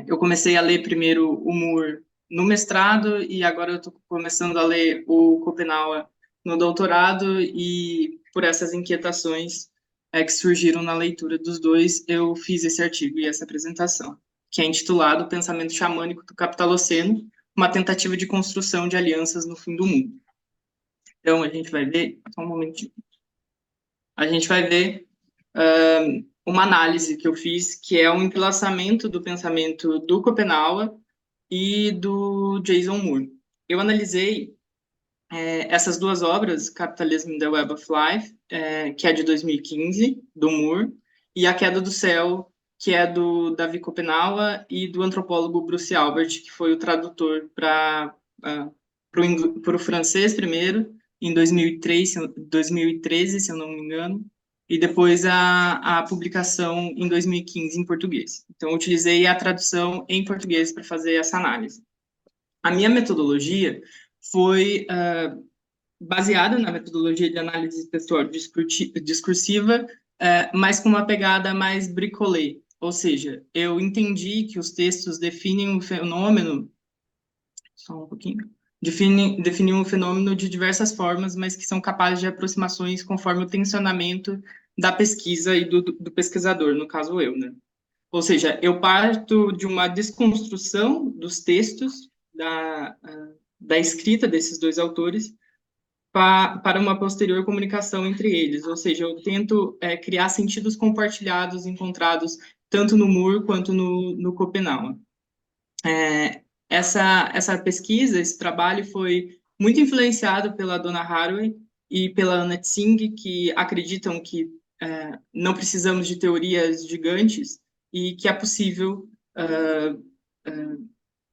Eu comecei a ler primeiro o Moore no mestrado e agora eu estou começando a ler o Schopenhauer no doutorado, e por essas inquietações que surgiram na leitura dos dois, eu fiz esse artigo e essa apresentação, que é intitulado Pensamento Xamânico do Capitaloceno, uma tentativa de construção de alianças no fim do mundo. Então, a gente vai ver, só um momentinho. A gente vai ver uma análise que eu fiz, que é um entrelaçamento do pensamento do Schopenhauer e do Jason Moore. Eu analisei essas duas obras, Capitalism in the Web of Life, que é de 2015, do Moore, e A Queda do Céu, que é do Davi Schopenhauer e do antropólogo Bruce Albert, que foi o tradutor para o francês primeiro, em 2013, se eu não me engano, e depois a publicação em 2015 em português. Então, eu utilizei a tradução em português para fazer essa análise. A minha metodologia foi baseada na metodologia de análise textual discursiva, mas com uma pegada mais bricolé, ou seja, eu entendi que os textos definem um fenômeno, só um pouquinho, definem um fenômeno de diversas formas, mas que são capazes de aproximações conforme o tensionamento da pesquisa e do pesquisador, no caso eu, né? Ou seja, eu parto de uma desconstrução dos textos, da escrita desses dois autores, para uma posterior comunicação entre eles. Ou seja, eu tento criar sentidos compartilhados encontrados tanto no Moore quanto no Schopenhauer. Essa pesquisa, esse trabalho foi muito influenciado pela Donna Haraway e pela Anna Tsing, que acreditam que não precisamos de teorias gigantes e que é possível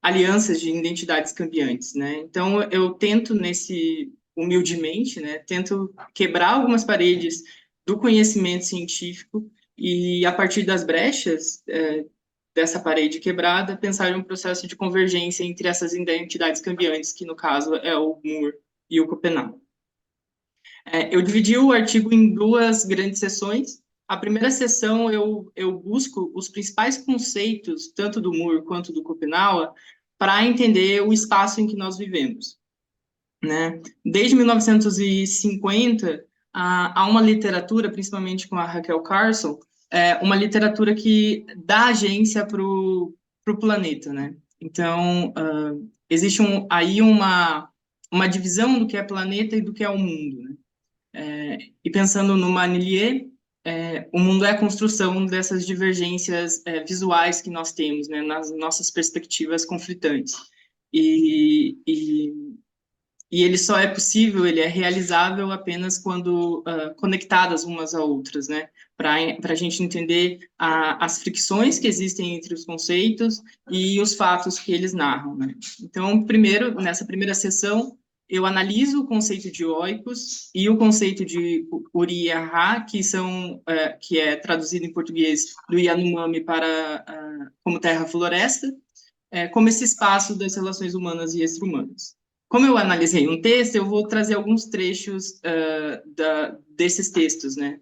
alianças de identidades cambiantes, né? Então, eu tento humildemente, né, tento quebrar algumas paredes do conhecimento científico e, a partir das brechas dessa parede quebrada, pensar em um processo de convergência entre essas identidades cambiantes, que, no caso, é o Moore e o Schopenhauer. Eu dividi o artigo em duas grandes sessões. A primeira sessão, eu busco os principais conceitos, tanto do Moore quanto do Schopenhauer, para entender o espaço em que nós vivemos, né? Desde 1950, há uma literatura, principalmente com a Raquel Carson, uma literatura que dá agência para o planeta, né? Então, existe aí uma divisão do que é planeta e do que é o mundo, né? E pensando no Manilier, o mundo é a construção dessas divergências visuais que nós temos, né, nas nossas perspectivas conflitantes. E ele só é possível, ele é realizável apenas quando conectadas umas a outras, né? Para a gente entender as fricções que existem entre os conceitos e os fatos que eles narram, né? Então, nessa primeira sessão, eu analiso o conceito de oikos e o conceito de uri-ahá, que é traduzido em português do Yanomami como terra-floresta, como esse espaço das relações humanas e extra-humanas. Como eu analisei um texto, eu vou trazer alguns trechos desses textos, né?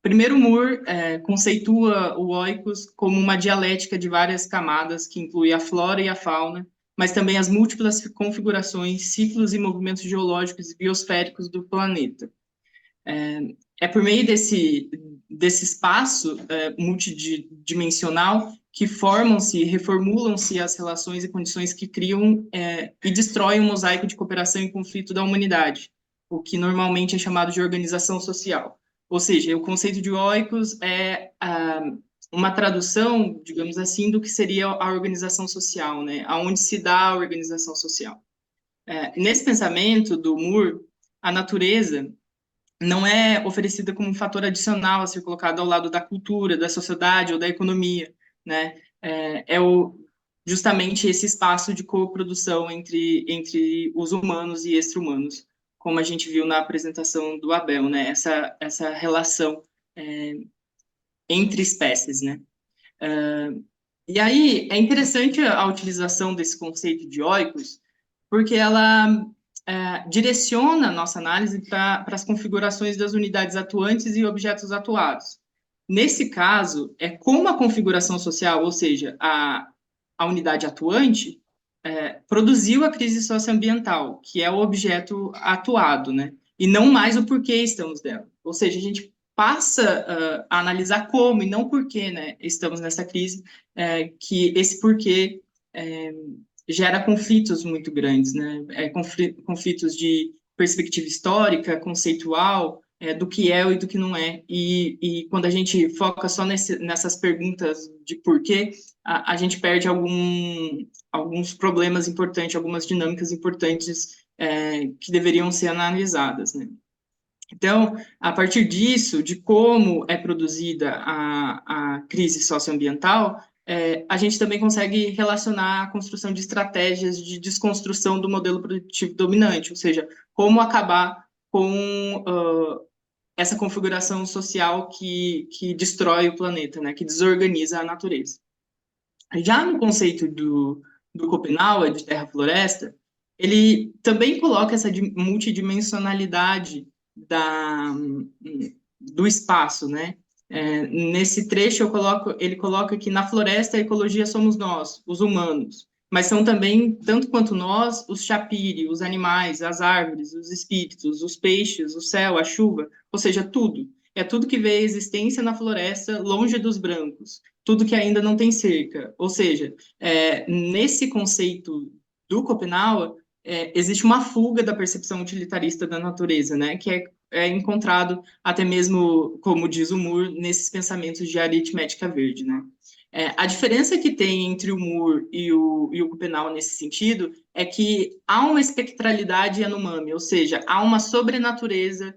Primeiro, Moore conceitua o oikos como uma dialética de várias camadas que inclui a flora e a fauna, mas também as múltiplas configurações, ciclos e movimentos geológicos e biosféricos do planeta. Por meio desse espaço multidimensional que formam-se e reformulam-se as relações e condições que criam e destroem o mosaico de cooperação e conflito da humanidade, o que normalmente é chamado de organização social. Ou seja, o conceito de oikos é uma tradução, digamos assim, do que seria a organização social, né? Aonde se dá a organização social. Nesse pensamento do Moore, a natureza não é oferecida como um fator adicional a ser colocado ao lado da cultura, da sociedade ou da economia, né? Justamente esse espaço de coprodução entre os humanos e extra-humanos, como a gente viu na apresentação do Abel, né? Essa relação entre espécies, né? E aí é interessante a utilização desse conceito de oikos, porque ela direciona a nossa análise para as configurações das unidades atuantes e objetos atuados. Nesse caso, como a configuração social, ou seja, a unidade atuante, produziu a crise socioambiental, que é o objeto atuado, né? E não mais o porquê estamos dela. Ou seja, a gente passa a analisar como e não por que, né, estamos nessa crise, que esse porquê gera conflitos muito grandes, né, conflitos de perspectiva histórica, conceitual, do que é e do que não é, e quando a gente foca só nessas perguntas de porquê, a gente perde alguns problemas importantes, algumas dinâmicas importantes que deveriam ser analisadas, né. Então, a partir disso, de como é produzida a crise socioambiental, a gente também consegue relacionar a construção de estratégias de desconstrução do modelo produtivo dominante, ou seja, como acabar com essa configuração social que destrói o planeta, né, que desorganiza a natureza. Já no conceito do Schopenhauer, de terra-floresta, ele também coloca essa multidimensionalidade do espaço, né? Nesse trecho ele coloca que na floresta a ecologia somos nós, os humanos, mas são também, tanto quanto nós, os chapiri, os animais, as árvores, os espíritos, os peixes, o céu, a chuva, ou seja, tudo. É tudo que vê a existência na floresta longe dos brancos, tudo que ainda não tem cerca. Ou seja, nesse conceito do Schopenhauer, existe uma fuga da percepção utilitarista da natureza, né, que é encontrado até mesmo, como diz o Moore, nesses pensamentos de aritmética verde, né. A diferença que tem entre o Moore e o Schopenhauer nesse sentido é que há uma espectralidade Yanomami, ou seja, há uma sobrenatureza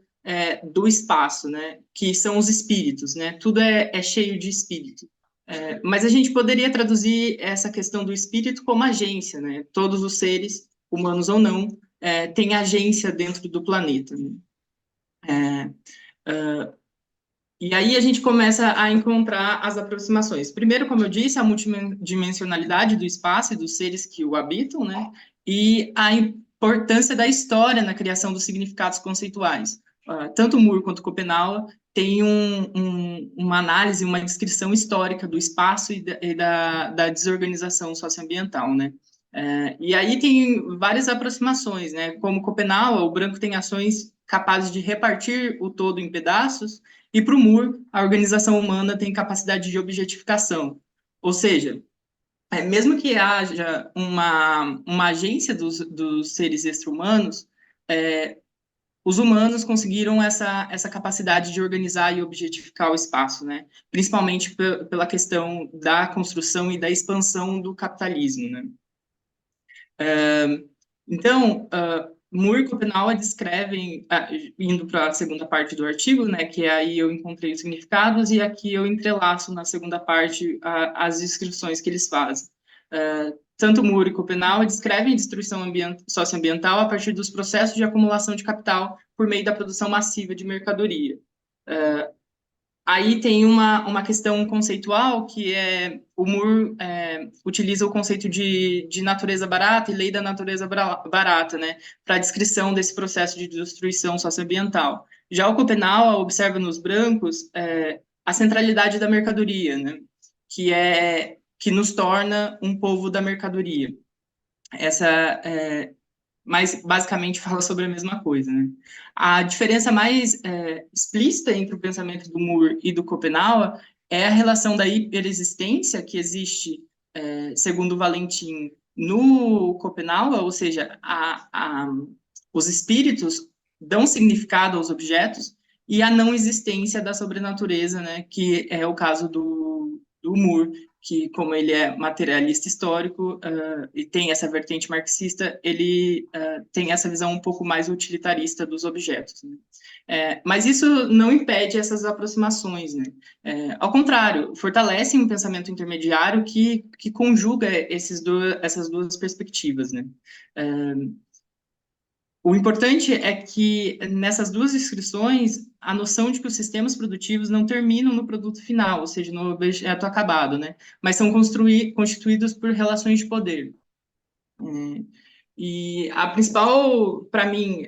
do espaço, né, que são os espíritos, né, tudo é cheio de espírito. Mas a gente poderia traduzir essa questão do espírito como agência, né, todos os seres, humanos ou não, têm agência dentro do planeta, né? E aí a gente começa a encontrar as aproximações. Primeiro, como eu disse, a multidimensionalidade do espaço e dos seres que o habitam, né? E a importância da história na criação dos significados conceituais. Tanto Moore quanto Schopenhauer têm uma análise, uma descrição histórica do espaço e da desorganização socioambiental, né? E aí tem várias aproximações, né? Como Schopenhauer, o branco tem ações capazes de repartir o todo em pedaços, e para o Moore, a organização humana tem capacidade de objetificação. Ou seja, mesmo que haja uma agência dos seres extra-humanos, os humanos conseguiram essa capacidade de organizar e objetificar o espaço, né? Principalmente pela questão da construção e da expansão do capitalismo, né? Então, Moore e Schopenhauer descrevem, indo para a segunda parte do artigo, né, que aí eu encontrei os significados, e aqui eu entrelaço na segunda parte as descrições que eles fazem. Tanto Moore e Schopenhauer descrevem destruição socioambiental a partir dos processos de acumulação de capital por meio da produção massiva de mercadoria. Aí tem uma questão conceitual, que o Moore utiliza o conceito de natureza barata e lei da natureza barata, né, para a descrição desse processo de destruição socioambiental. Já o Schopenhauer observa nos brancos a centralidade da mercadoria, né, que nos torna um povo da mercadoria. Mas basicamente fala sobre a mesma coisa, né? A diferença mais explícita entre o pensamento do Moore e do Schopenhauer é a relação da hiperexistência que existe, segundo Valentim, no Schopenhauer, ou seja, os espíritos dão significado aos objetos, e a não existência da sobrenatureza, né, que é o caso do Moore, que, como ele é materialista histórico e tem essa vertente marxista, ele tem essa visão um pouco mais utilitarista dos objetos, né? Mas isso não impede essas aproximações, né? Ao contrário, fortalece um pensamento intermediário que conjuga essas duas perspectivas, né? O importante é que, nessas duas descrições, a noção de que os sistemas produtivos não terminam no produto final, ou seja, no objeto acabado, né? Mas são constituídos por relações de poder. E a principal, para mim,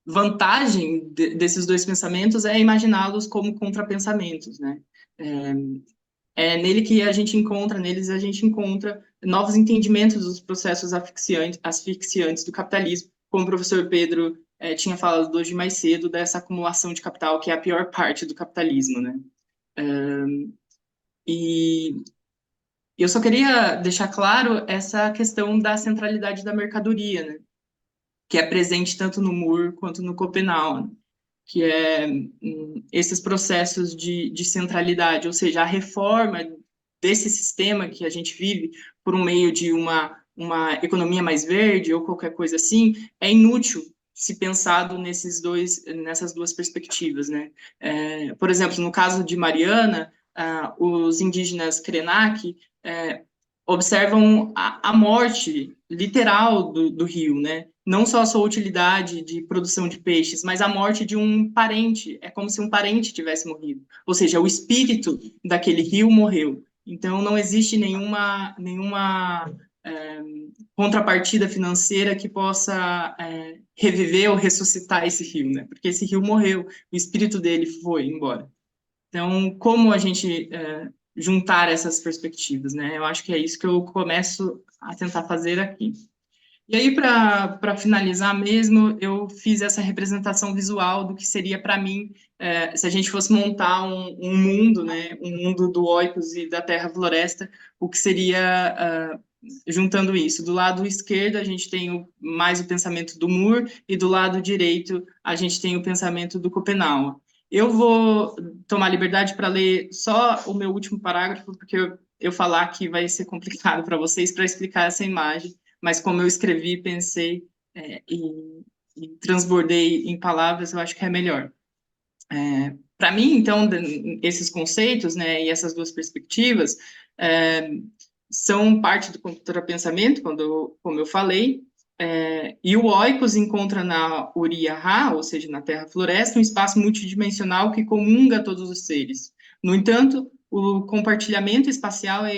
vantagem desses dois pensamentos é imaginá-los como contrapensamentos, né? Neles a gente encontra novos entendimentos dos processos asfixiantes do capitalismo, como o professor Pedro tinha falado hoje mais cedo dessa acumulação de capital, que é a pior parte do capitalismo, né? E eu só queria deixar claro essa questão da centralidade da mercadoria, né? Que é presente tanto no Moore quanto no Copenhague, né? Que é esses processos de centralidade, ou seja, a reforma desse sistema que a gente vive por um meio de uma economia mais verde ou qualquer coisa assim, é inútil se pensado nessas duas perspectivas, né? Por exemplo, no caso de Mariana, os indígenas Krenak observam a morte literal do rio, né? Não só a sua utilidade de produção de peixes, mas a morte de um parente. É como se um parente tivesse morrido. Ou seja, o espírito daquele rio morreu. Então, não existe nenhuma contrapartida financeira que possa reviver ou ressuscitar esse rio, né? Porque esse rio morreu, o espírito dele foi embora. Então, como a gente juntar essas perspectivas, né? Eu acho que é isso que eu começo a tentar fazer aqui. E aí, para finalizar mesmo, eu fiz essa representação visual do que seria para mim, se a gente fosse montar um mundo, né? Um mundo do Oikos e da Terra-Floresta, o que seria juntando isso. Do lado esquerdo, a gente tem mais o pensamento do Moore, e do lado direito, a gente tem o pensamento do Copenhague. Eu vou tomar liberdade para ler só o meu último parágrafo, porque eu falar que vai ser complicado para vocês para explicar essa imagem, mas como eu escrevi, pensei e transbordei em palavras, eu acho que é melhor. Para mim, então, esses conceitos, né, e essas duas perspectivas são parte do contrapensamento, como eu falei, e o Oikos encontra na Uriahá, ou seja, na Terra-Floresta, um espaço multidimensional que comunga todos os seres. No entanto, o compartilhamento espacial é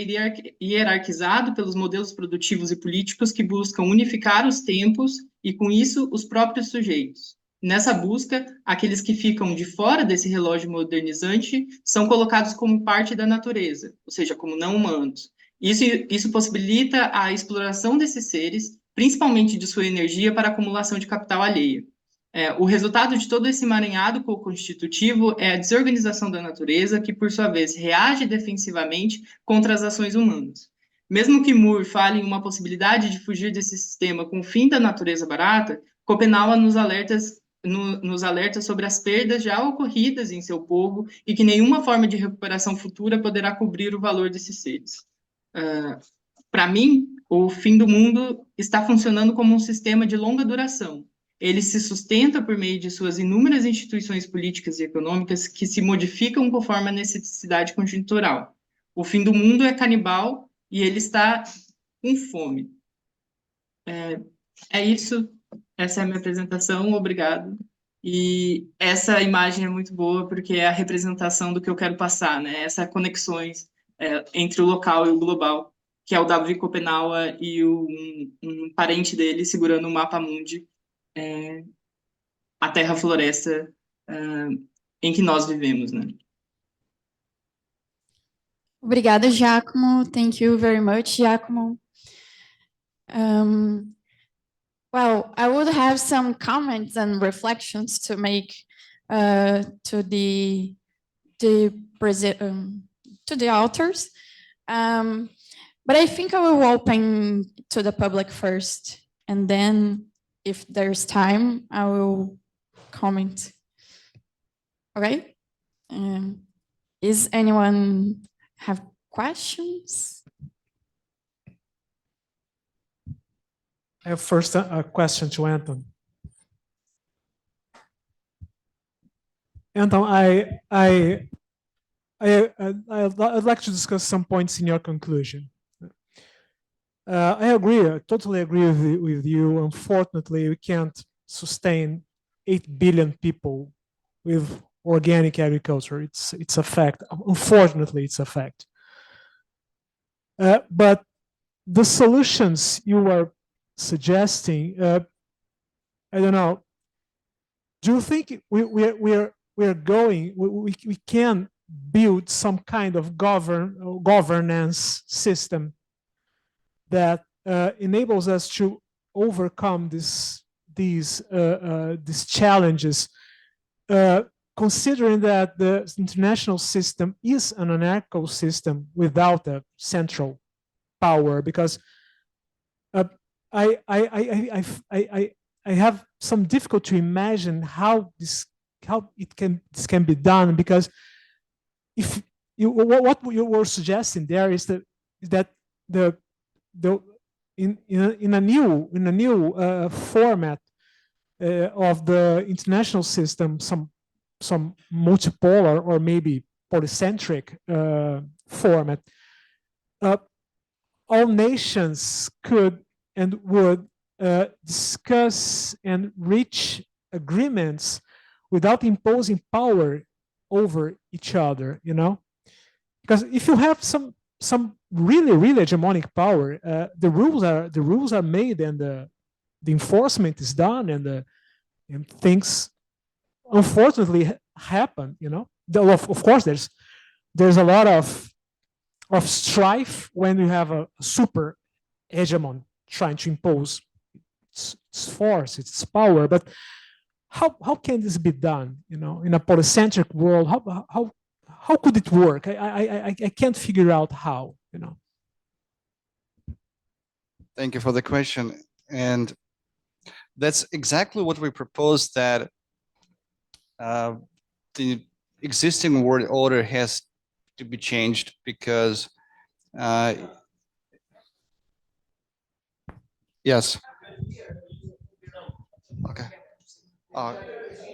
hierarquizado pelos modelos produtivos e políticos que buscam unificar os tempos e, com isso, os próprios sujeitos. Nessa busca, aqueles que ficam de fora desse relógio modernizante são colocados como parte da natureza, ou seja, como não humanos. Isso possibilita a exploração desses seres, principalmente de sua energia, para a acumulação de capital alheia. O resultado de todo esse emaranhado co-constitutivo é a desorganização da natureza, que, por sua vez, reage defensivamente contra as ações humanas. Mesmo que Moore fale em uma possibilidade de fugir desse sistema com o fim da natureza barata, Copenhague nos alerta sobre as perdas já ocorridas em seu povo e que nenhuma forma de recuperação futura poderá cobrir o valor desses seres. Para mim, o fim do mundo está funcionando como um sistema de longa duração. Ele se sustenta por meio de suas inúmeras instituições políticas e econômicas que se modificam conforme a necessidade conjuntural. O fim do mundo é canibal e ele está com fome. É isso. Essa é a minha apresentação. Obrigado. E essa imagem é muito boa porque é a representação do que eu quero passar, né? Essas conexões entre o local e o global, que é o Davi Copenhague e um parente dele segurando o mapa mundi, a terra-floresta em que nós vivemos, né? Obrigada, Giacomo. Thank you very much, Giacomo. Well, I would have some comments and reflections to make to the authors, but I think I will open to the public first, and then, if there's time, I will comment. Okay? Is anyone have questions? I have first a question to Anton. Anton, I'd like to discuss some points in your conclusion. I totally agree with you. Unfortunately, we can't sustain 8 billion people with organic agriculture. It's a fact. Unfortunately, it's a fact. But the solutions you are suggesting, I don't know. Do you think we can build some kind of governance system that enables us to overcome this these challenges, considering that the international system is an anarchical system without a central power, because I have some difficulty to imagine how this can be done, because if what you were suggesting there is that in a new format of the international system, some multipolar or maybe polycentric format, all nations could and would discuss and reach agreements without imposing power over each other, you know? Because if you have some really hegemonic power, the rules are made and the enforcement is done, and things unfortunately happen, you know? Of course, there's a lot of strife when you have a super hegemon trying to impose its force, its power. But how can this be done? You know, in a polycentric world, how could it work? I can't figure out how. You know. Thank you for the question, and that's exactly what we propose, that the existing world order has to be changed, because yes. Okay.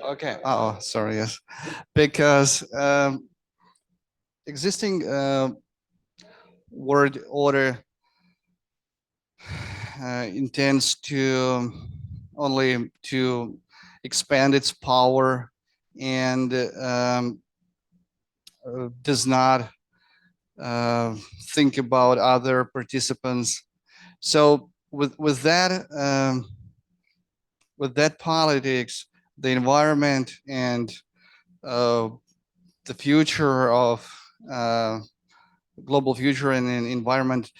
Okay. Oh, sorry. Yes, because existing world order intends to only to expand its power, and does not think about other participants. So with that politics, the environment and the future of global future and environment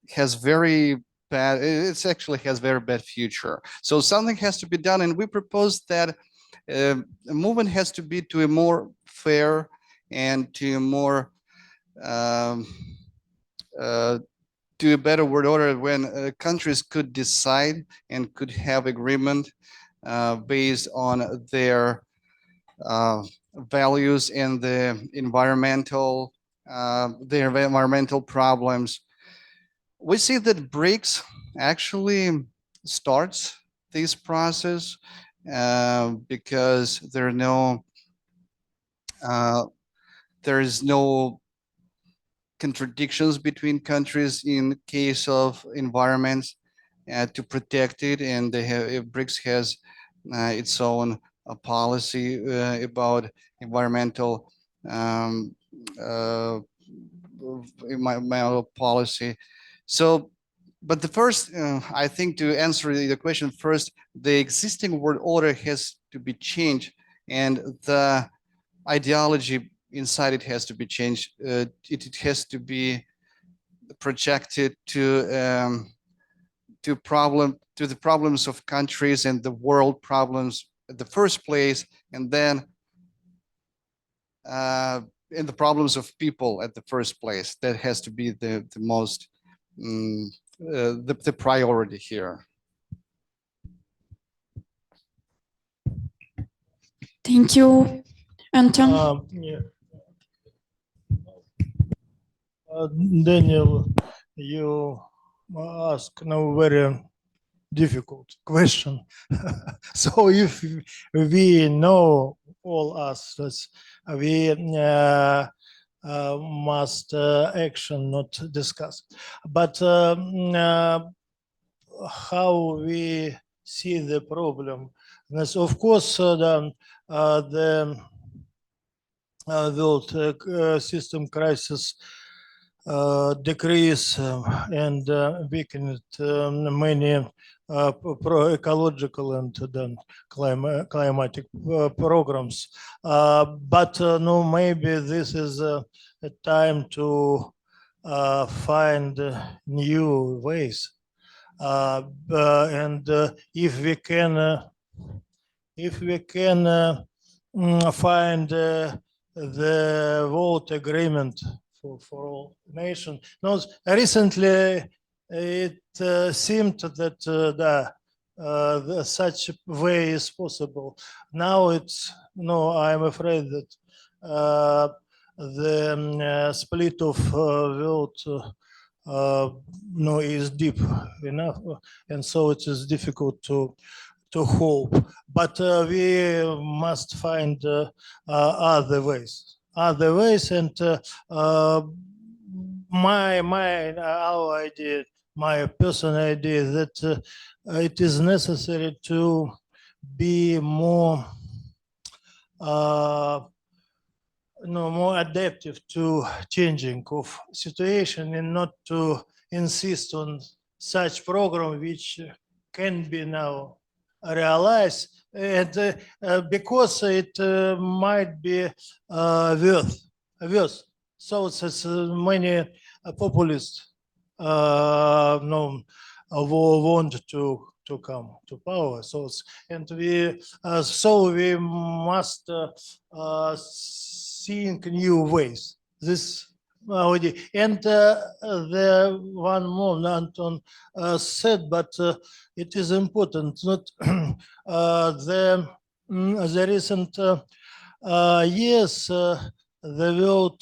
has very bad. It actually has very bad future. So something has to be done, and we propose that a movement has to be to a more fair and to a more to a better world order, when countries could decide and could have agreement based on their values and the environmental problems. We see that BRICS actually starts this process because there is no contradictions between countries in case of environments to protect it, and BRICS has its own policy about environmental policy. So, but the first, I think, to answer the question first, the existing world order has to be changed, and the ideology inside it has to be changed. It has to be projected to the problems of countries and the world problems at the first place, and then in the problems of people at the first place. That has to be the most the priority here. Thank you, Anton. Yeah. Daniel, you ask now very difficult question. So if we know all us that we must action, not discuss. But how we see the problem? Yes, of course, the world system crisis decrease and weakened many ecological and then climatic programs. But no, maybe this is a time to find new ways. And if we can find the world agreement for all nations. Now, recently, it seemed that such way is possible. Now it's no. I'm afraid that the split of world no is deep enough, and so it is difficult to hope. But we must find other ways, and our idea, my personal idea, that it is necessary to be more more adaptive to changing of situation, and not to insist on such program which can be now realized, and because it might be worse. So it's many populists no, want to come to power. So and we must think new ways. This idea. And the one more Anton said, but it is important. Not the recent years, the world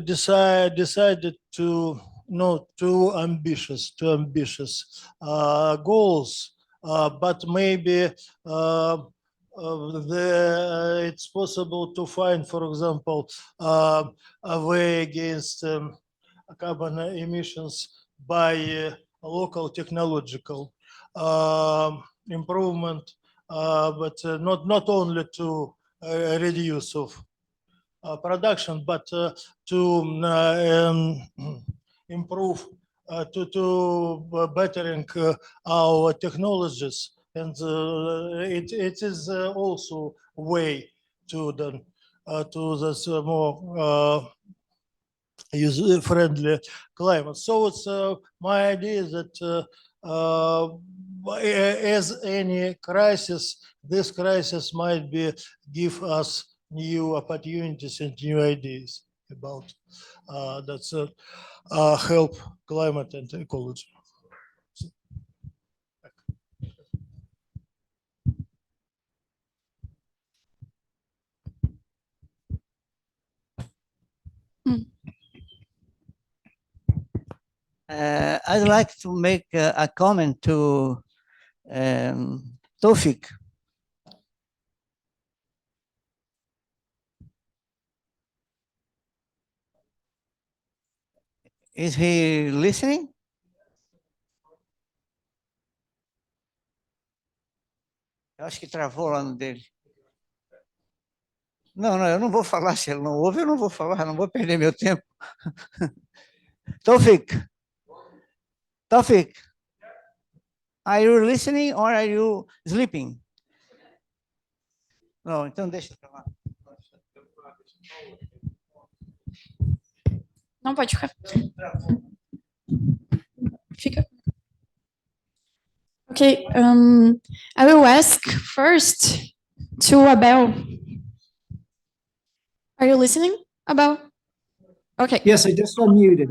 decided to not too ambitious goals, but maybe it's possible to find, for example, a way against carbon emissions by local technological improvement, but not only to reduce of production, but to improve, to bettering our technologies, and it is also a way to this more user-friendly climate. So it's my idea that as any crisis, this crisis might give us new opportunities and new ideas about that's help climate and ecology. I'd like to make a comment to Tofik. Is he listening? Eu acho que travou lá no dele. Não, eu não vou falar. Se ele não ouve, eu não vou falar, não vou perder meu tempo. Tofik, are you listening or are you sleeping? Não, então deixa pra lá. Não pode ficar. Fica. Okay, I will ask first to Abel. Are you listening, Abel? Okay. Yes, I just unmuted.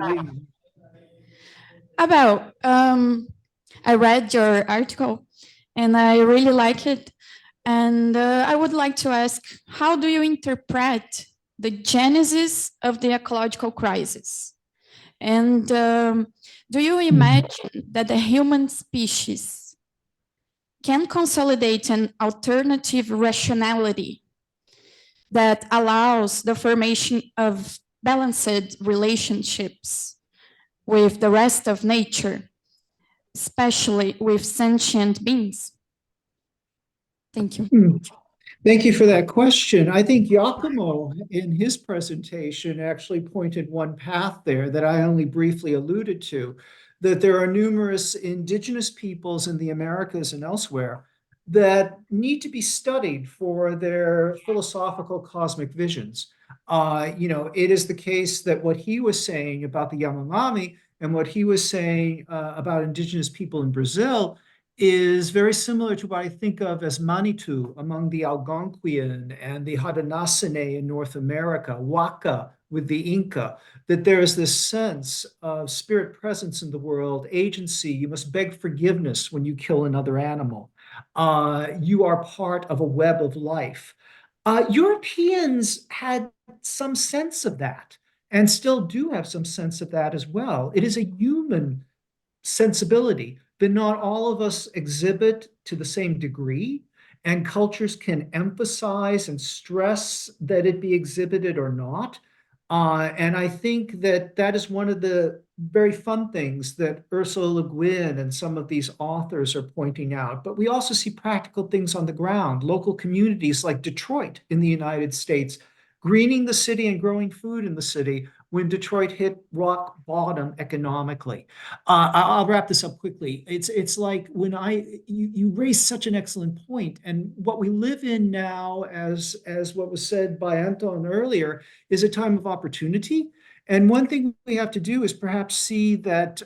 Abel, I read your article and I really like it. And I would like to ask, how do you interpret the genesis of the ecological crisis? And do you imagine that the human species can consolidate an alternative rationality that allows the formation of balanced relationships with the rest of nature, especially with sentient beings? Thank you. Thank you for that question. I think Giacomo, in his presentation, actually pointed one path there that I only briefly alluded to, that there are numerous indigenous peoples in the Americas and elsewhere that need to be studied for their philosophical cosmic visions. It is the case that what he was saying about the Yanomami and what he was saying about indigenous people in Brazil is very similar to what I think of as Manitou among the Algonquian and the Haudenosaunee in North America, Waka with the Inca, that there is this sense of spirit presence in the world, agency. You must beg forgiveness when you kill another animal. You are part of a web of life. Europeans had some sense of that and still do have some sense of that as well. It is a human sensibility that not all of us exhibit to the same degree, and cultures can emphasize and stress that it be exhibited or not. And I think that that is one of the very fun things that Ursula Le Guin and some of these authors are pointing out. But we also see practical things on the ground, local communities like Detroit in the United States, greening the city and growing food in the city when Detroit hit rock bottom economically. I'll wrap this up quickly. It's like when you raise such an excellent point, and what we live in now, as what was said by Anton earlier, is a time of opportunity. And one thing we have to do is perhaps see that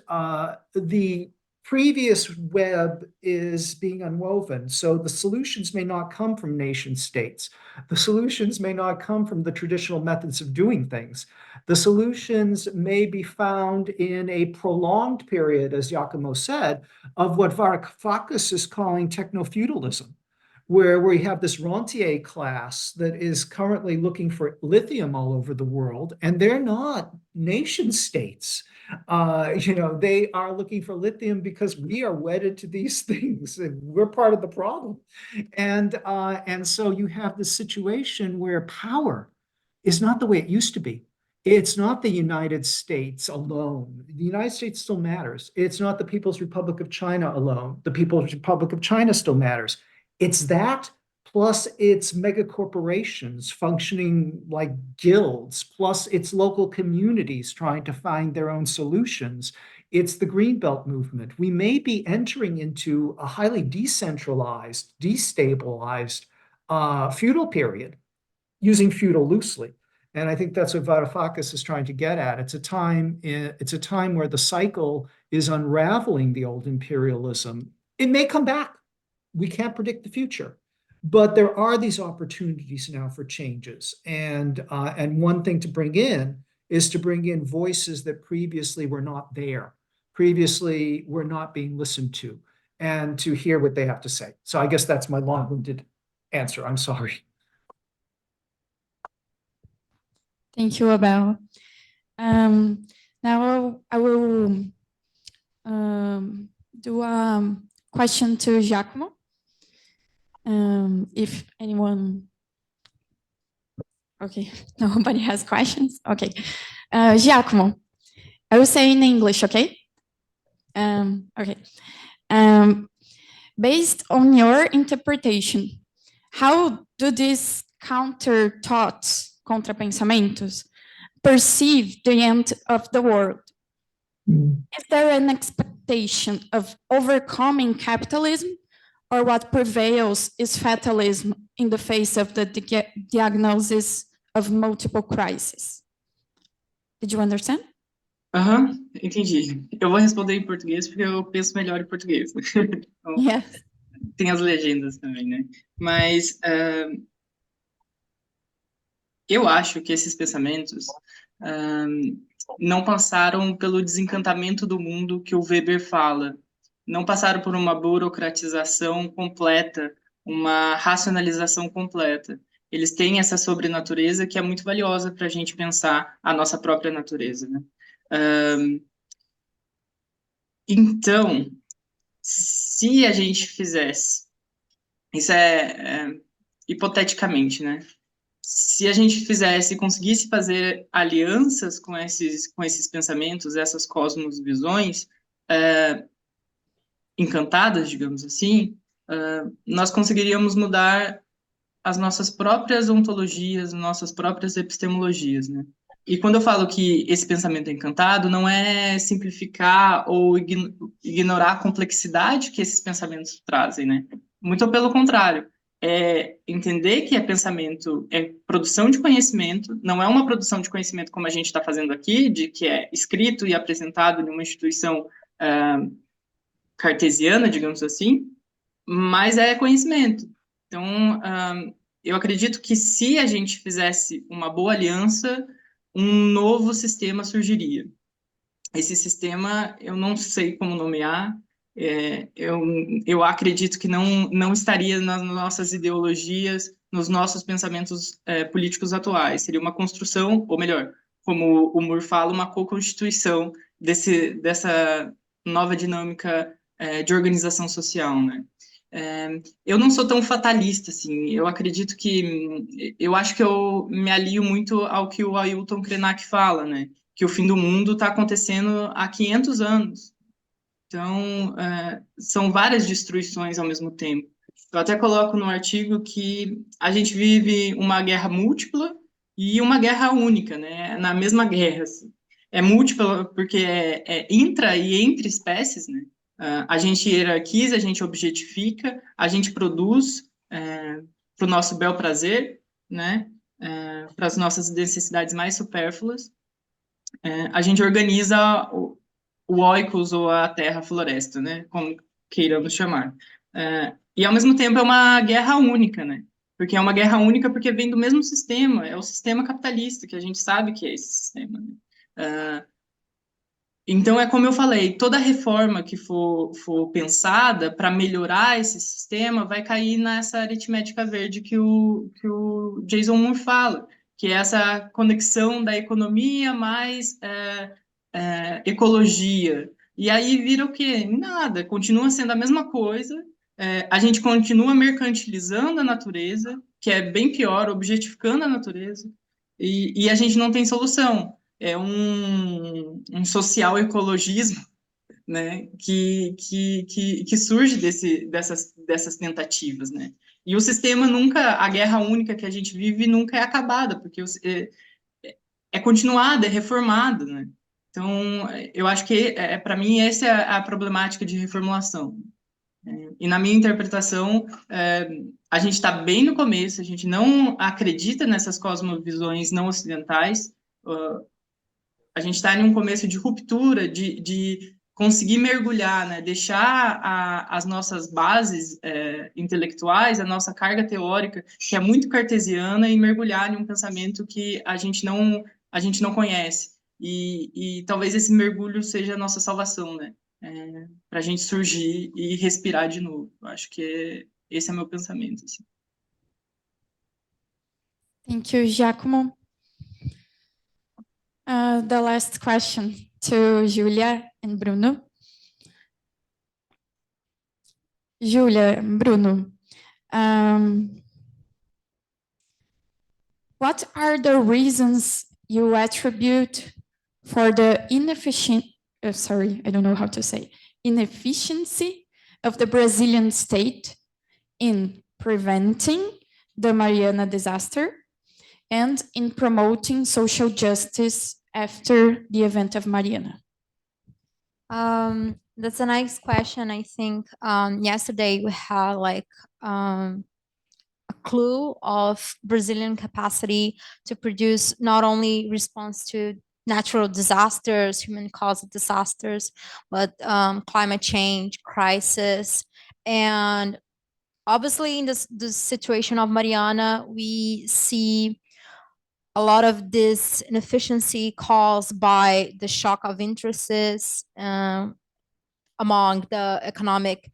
the previous web is being unwoven. So the solutions may not come from nation states. The solutions may not come from the traditional methods of doing things. The solutions may be found in a prolonged period, as Giacomo said, of what Varoufakis is calling techno-feudalism, where we have this rentier class that is currently looking for lithium all over the world, and they're not nation states. They are looking for lithium because we are wedded to these things, and we're part of the problem. And so you have this situation where power is not the way it used to be. It's not the United States alone. The United States still matters. It's not the People's Republic of China alone. The People's Republic of China still matters. It's that, plus it's mega corporations functioning like guilds, plus it's local communities trying to find their own solutions. It's the Greenbelt movement. We may be entering into a highly decentralized, destabilized feudal period, using feudal loosely. And I think that's what Varoufakis is trying to get at. It's a time where the cycle is unraveling the old imperialism. It may come back. We can't predict the future, but there are these opportunities now for changes. And one thing to bring in is to bring in voices that previously were not there, previously were not being listened to, and to hear what they have to say. So I guess that's my long-winded answer. I'm sorry. Thank you, Abel. Now I will do a question to Giacomo. If anyone, okay, nobody has questions. Okay, Giacomo, I will say in English, okay? Okay. Based on your interpretation, how do these counter thoughts, contrapensamentos, perceive the end of the world? Is there an expectation of overcoming capitalism, or what prevails is fatalism in the face of the diagnosis of multiple crises? Did you understand? Entendi. Eu vou responder em português porque eu penso melhor em português. Então, Yes. tem as legendas também, né? Mas eu acho que esses pensamentos não passaram pelo desencantamento do mundo que o Weber fala, não passaram por uma burocratização completa, uma racionalização completa. Eles têm essa sobrenatureza que é muito valiosa para a gente pensar a nossa própria natureza, né? Então, se a gente fizesse, isso é hipoteticamente, né? Se a gente fizesse, conseguisse fazer alianças com esses pensamentos, essas cosmosvisões encantadas, digamos assim, nós conseguiríamos mudar as nossas próprias ontologias, nossas próprias epistemologias, né? E quando eu falo que esse pensamento é encantado, não é simplificar ou ignorar a complexidade que esses pensamentos trazem, né? Muito pelo contrário. É entender que pensamento é produção de conhecimento, não é uma produção de conhecimento como a gente está fazendo aqui, de que é escrito e apresentado em uma instituição cartesiana, digamos assim, mas é conhecimento. Então, eu acredito que se a gente fizesse uma boa aliança, um novo sistema surgiria. Esse sistema, eu não sei como nomear, eu acredito que não estaria nas nossas ideologias, nos nossos pensamentos políticos atuais. Seria uma construção, ou melhor, como o Moore fala, uma co-constituição dessa nova dinâmica de organização social, né? Eu não sou tão fatalista, assim, eu acredito eu acho que eu me alio muito ao que o Ailton Krenak fala, né? Que o fim do mundo está acontecendo há 500 anos. Então, são várias destruições ao mesmo tempo. Eu até coloco no artigo que a gente vive uma guerra múltipla e uma guerra única, né? Na mesma guerra, assim. É múltipla porque é intra e entre espécies, né? A gente hierarquiza, a gente objetifica, a gente produz para o nosso bel prazer, né? Para as nossas necessidades mais supérfluas. A gente organiza o oikos ou a terra-floresta, né? Como queiramos chamar. E, ao mesmo tempo, é uma guerra única, né? Porque é uma guerra única porque vem do mesmo sistema, é o sistema capitalista, que a gente sabe que é esse sistema, né? Então, é como eu falei, toda reforma que for pensada para melhorar esse sistema vai cair nessa aritmética verde que o Jason Moore fala, que é essa conexão da economia mais ecologia. E aí vira o quê? Nada, continua sendo a mesma coisa, a gente continua mercantilizando a natureza, que é bem pior, objetificando a natureza, e a gente não tem solução. É um social ecologismo, né, que surge dessas tentativas, né? E o sistema nunca, a guerra única que a gente vive nunca é acabada, porque é continuada, é reformada, né? Então, eu acho que, para mim, essa é a problemática de reformulação. E na minha interpretação, a gente está bem no começo, a gente não acredita nessas cosmovisões não ocidentais, a gente está em um começo de ruptura, de conseguir mergulhar, né, deixar as nossas bases intelectuais, a nossa carga teórica, que é muito cartesiana, e mergulhar em um pensamento que a gente não conhece. E talvez esse mergulho seja a nossa salvação, né? Para a gente surgir e respirar de novo. Eu acho que esse é meu pensamento. Assim. Thank you, Giacomo. The last question to Júlia and Bruno. Júlia, Bruno, what are the reasons you attribute for the inefficiency of the Brazilian state in preventing the Mariana disaster and in promoting social justice after the event of Mariana? That's a nice question. I think yesterday we had like a clue of Brazilian capacity to produce not only response to natural disasters, human-caused disasters, but climate change, crisis, and obviously in this situation of Mariana, we see a lot of this inefficiency caused by the shock of interests among the economic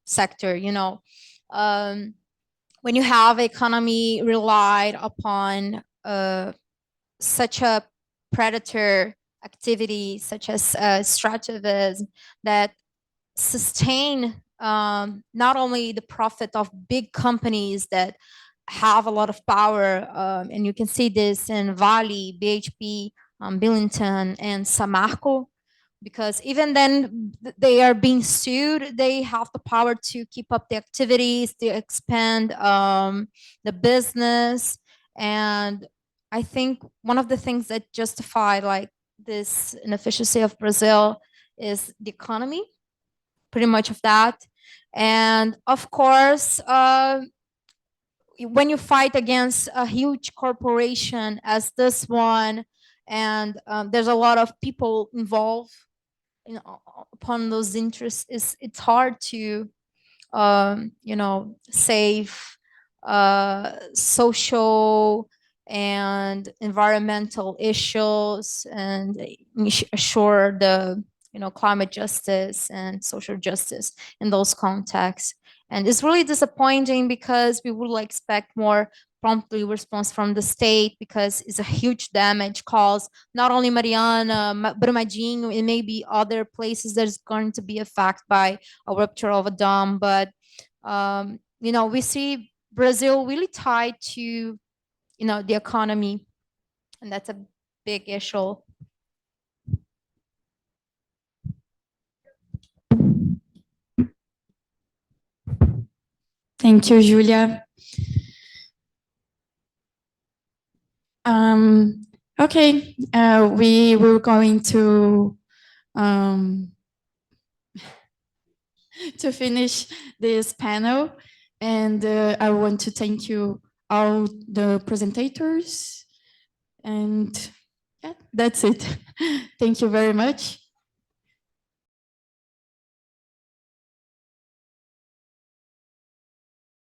sector. You know, when you have economy relied upon such a predator activity, such as extractivism, that sustain not only the profit of big companies that have a lot of power, and you can see this in Vale, BHP, Billington, and Samarco, because even then they are being sued, they have the power to keep up the activities, to expand the business. And I think one of the things that justify like this inefficiency of Brazil is the economy, pretty much of that. And of course, when you fight against a huge corporation as this one, and there's a lot of people involved upon those interests, it's hard to save social and environmental issues and assure the climate justice and social justice in those contexts. And it's really disappointing because we would expect more promptly response from the state, because it's a huge damage caused not only Mariana, Brumadinho, and maybe other places there's going to be affected by a rupture of a dam. But we see Brazil really tied to the economy, and that's a big issue. Thank you, Júlia. Okay, we were going to finish this panel, and I want to thank you all the presentators, and yeah, that's it. Thank you very much.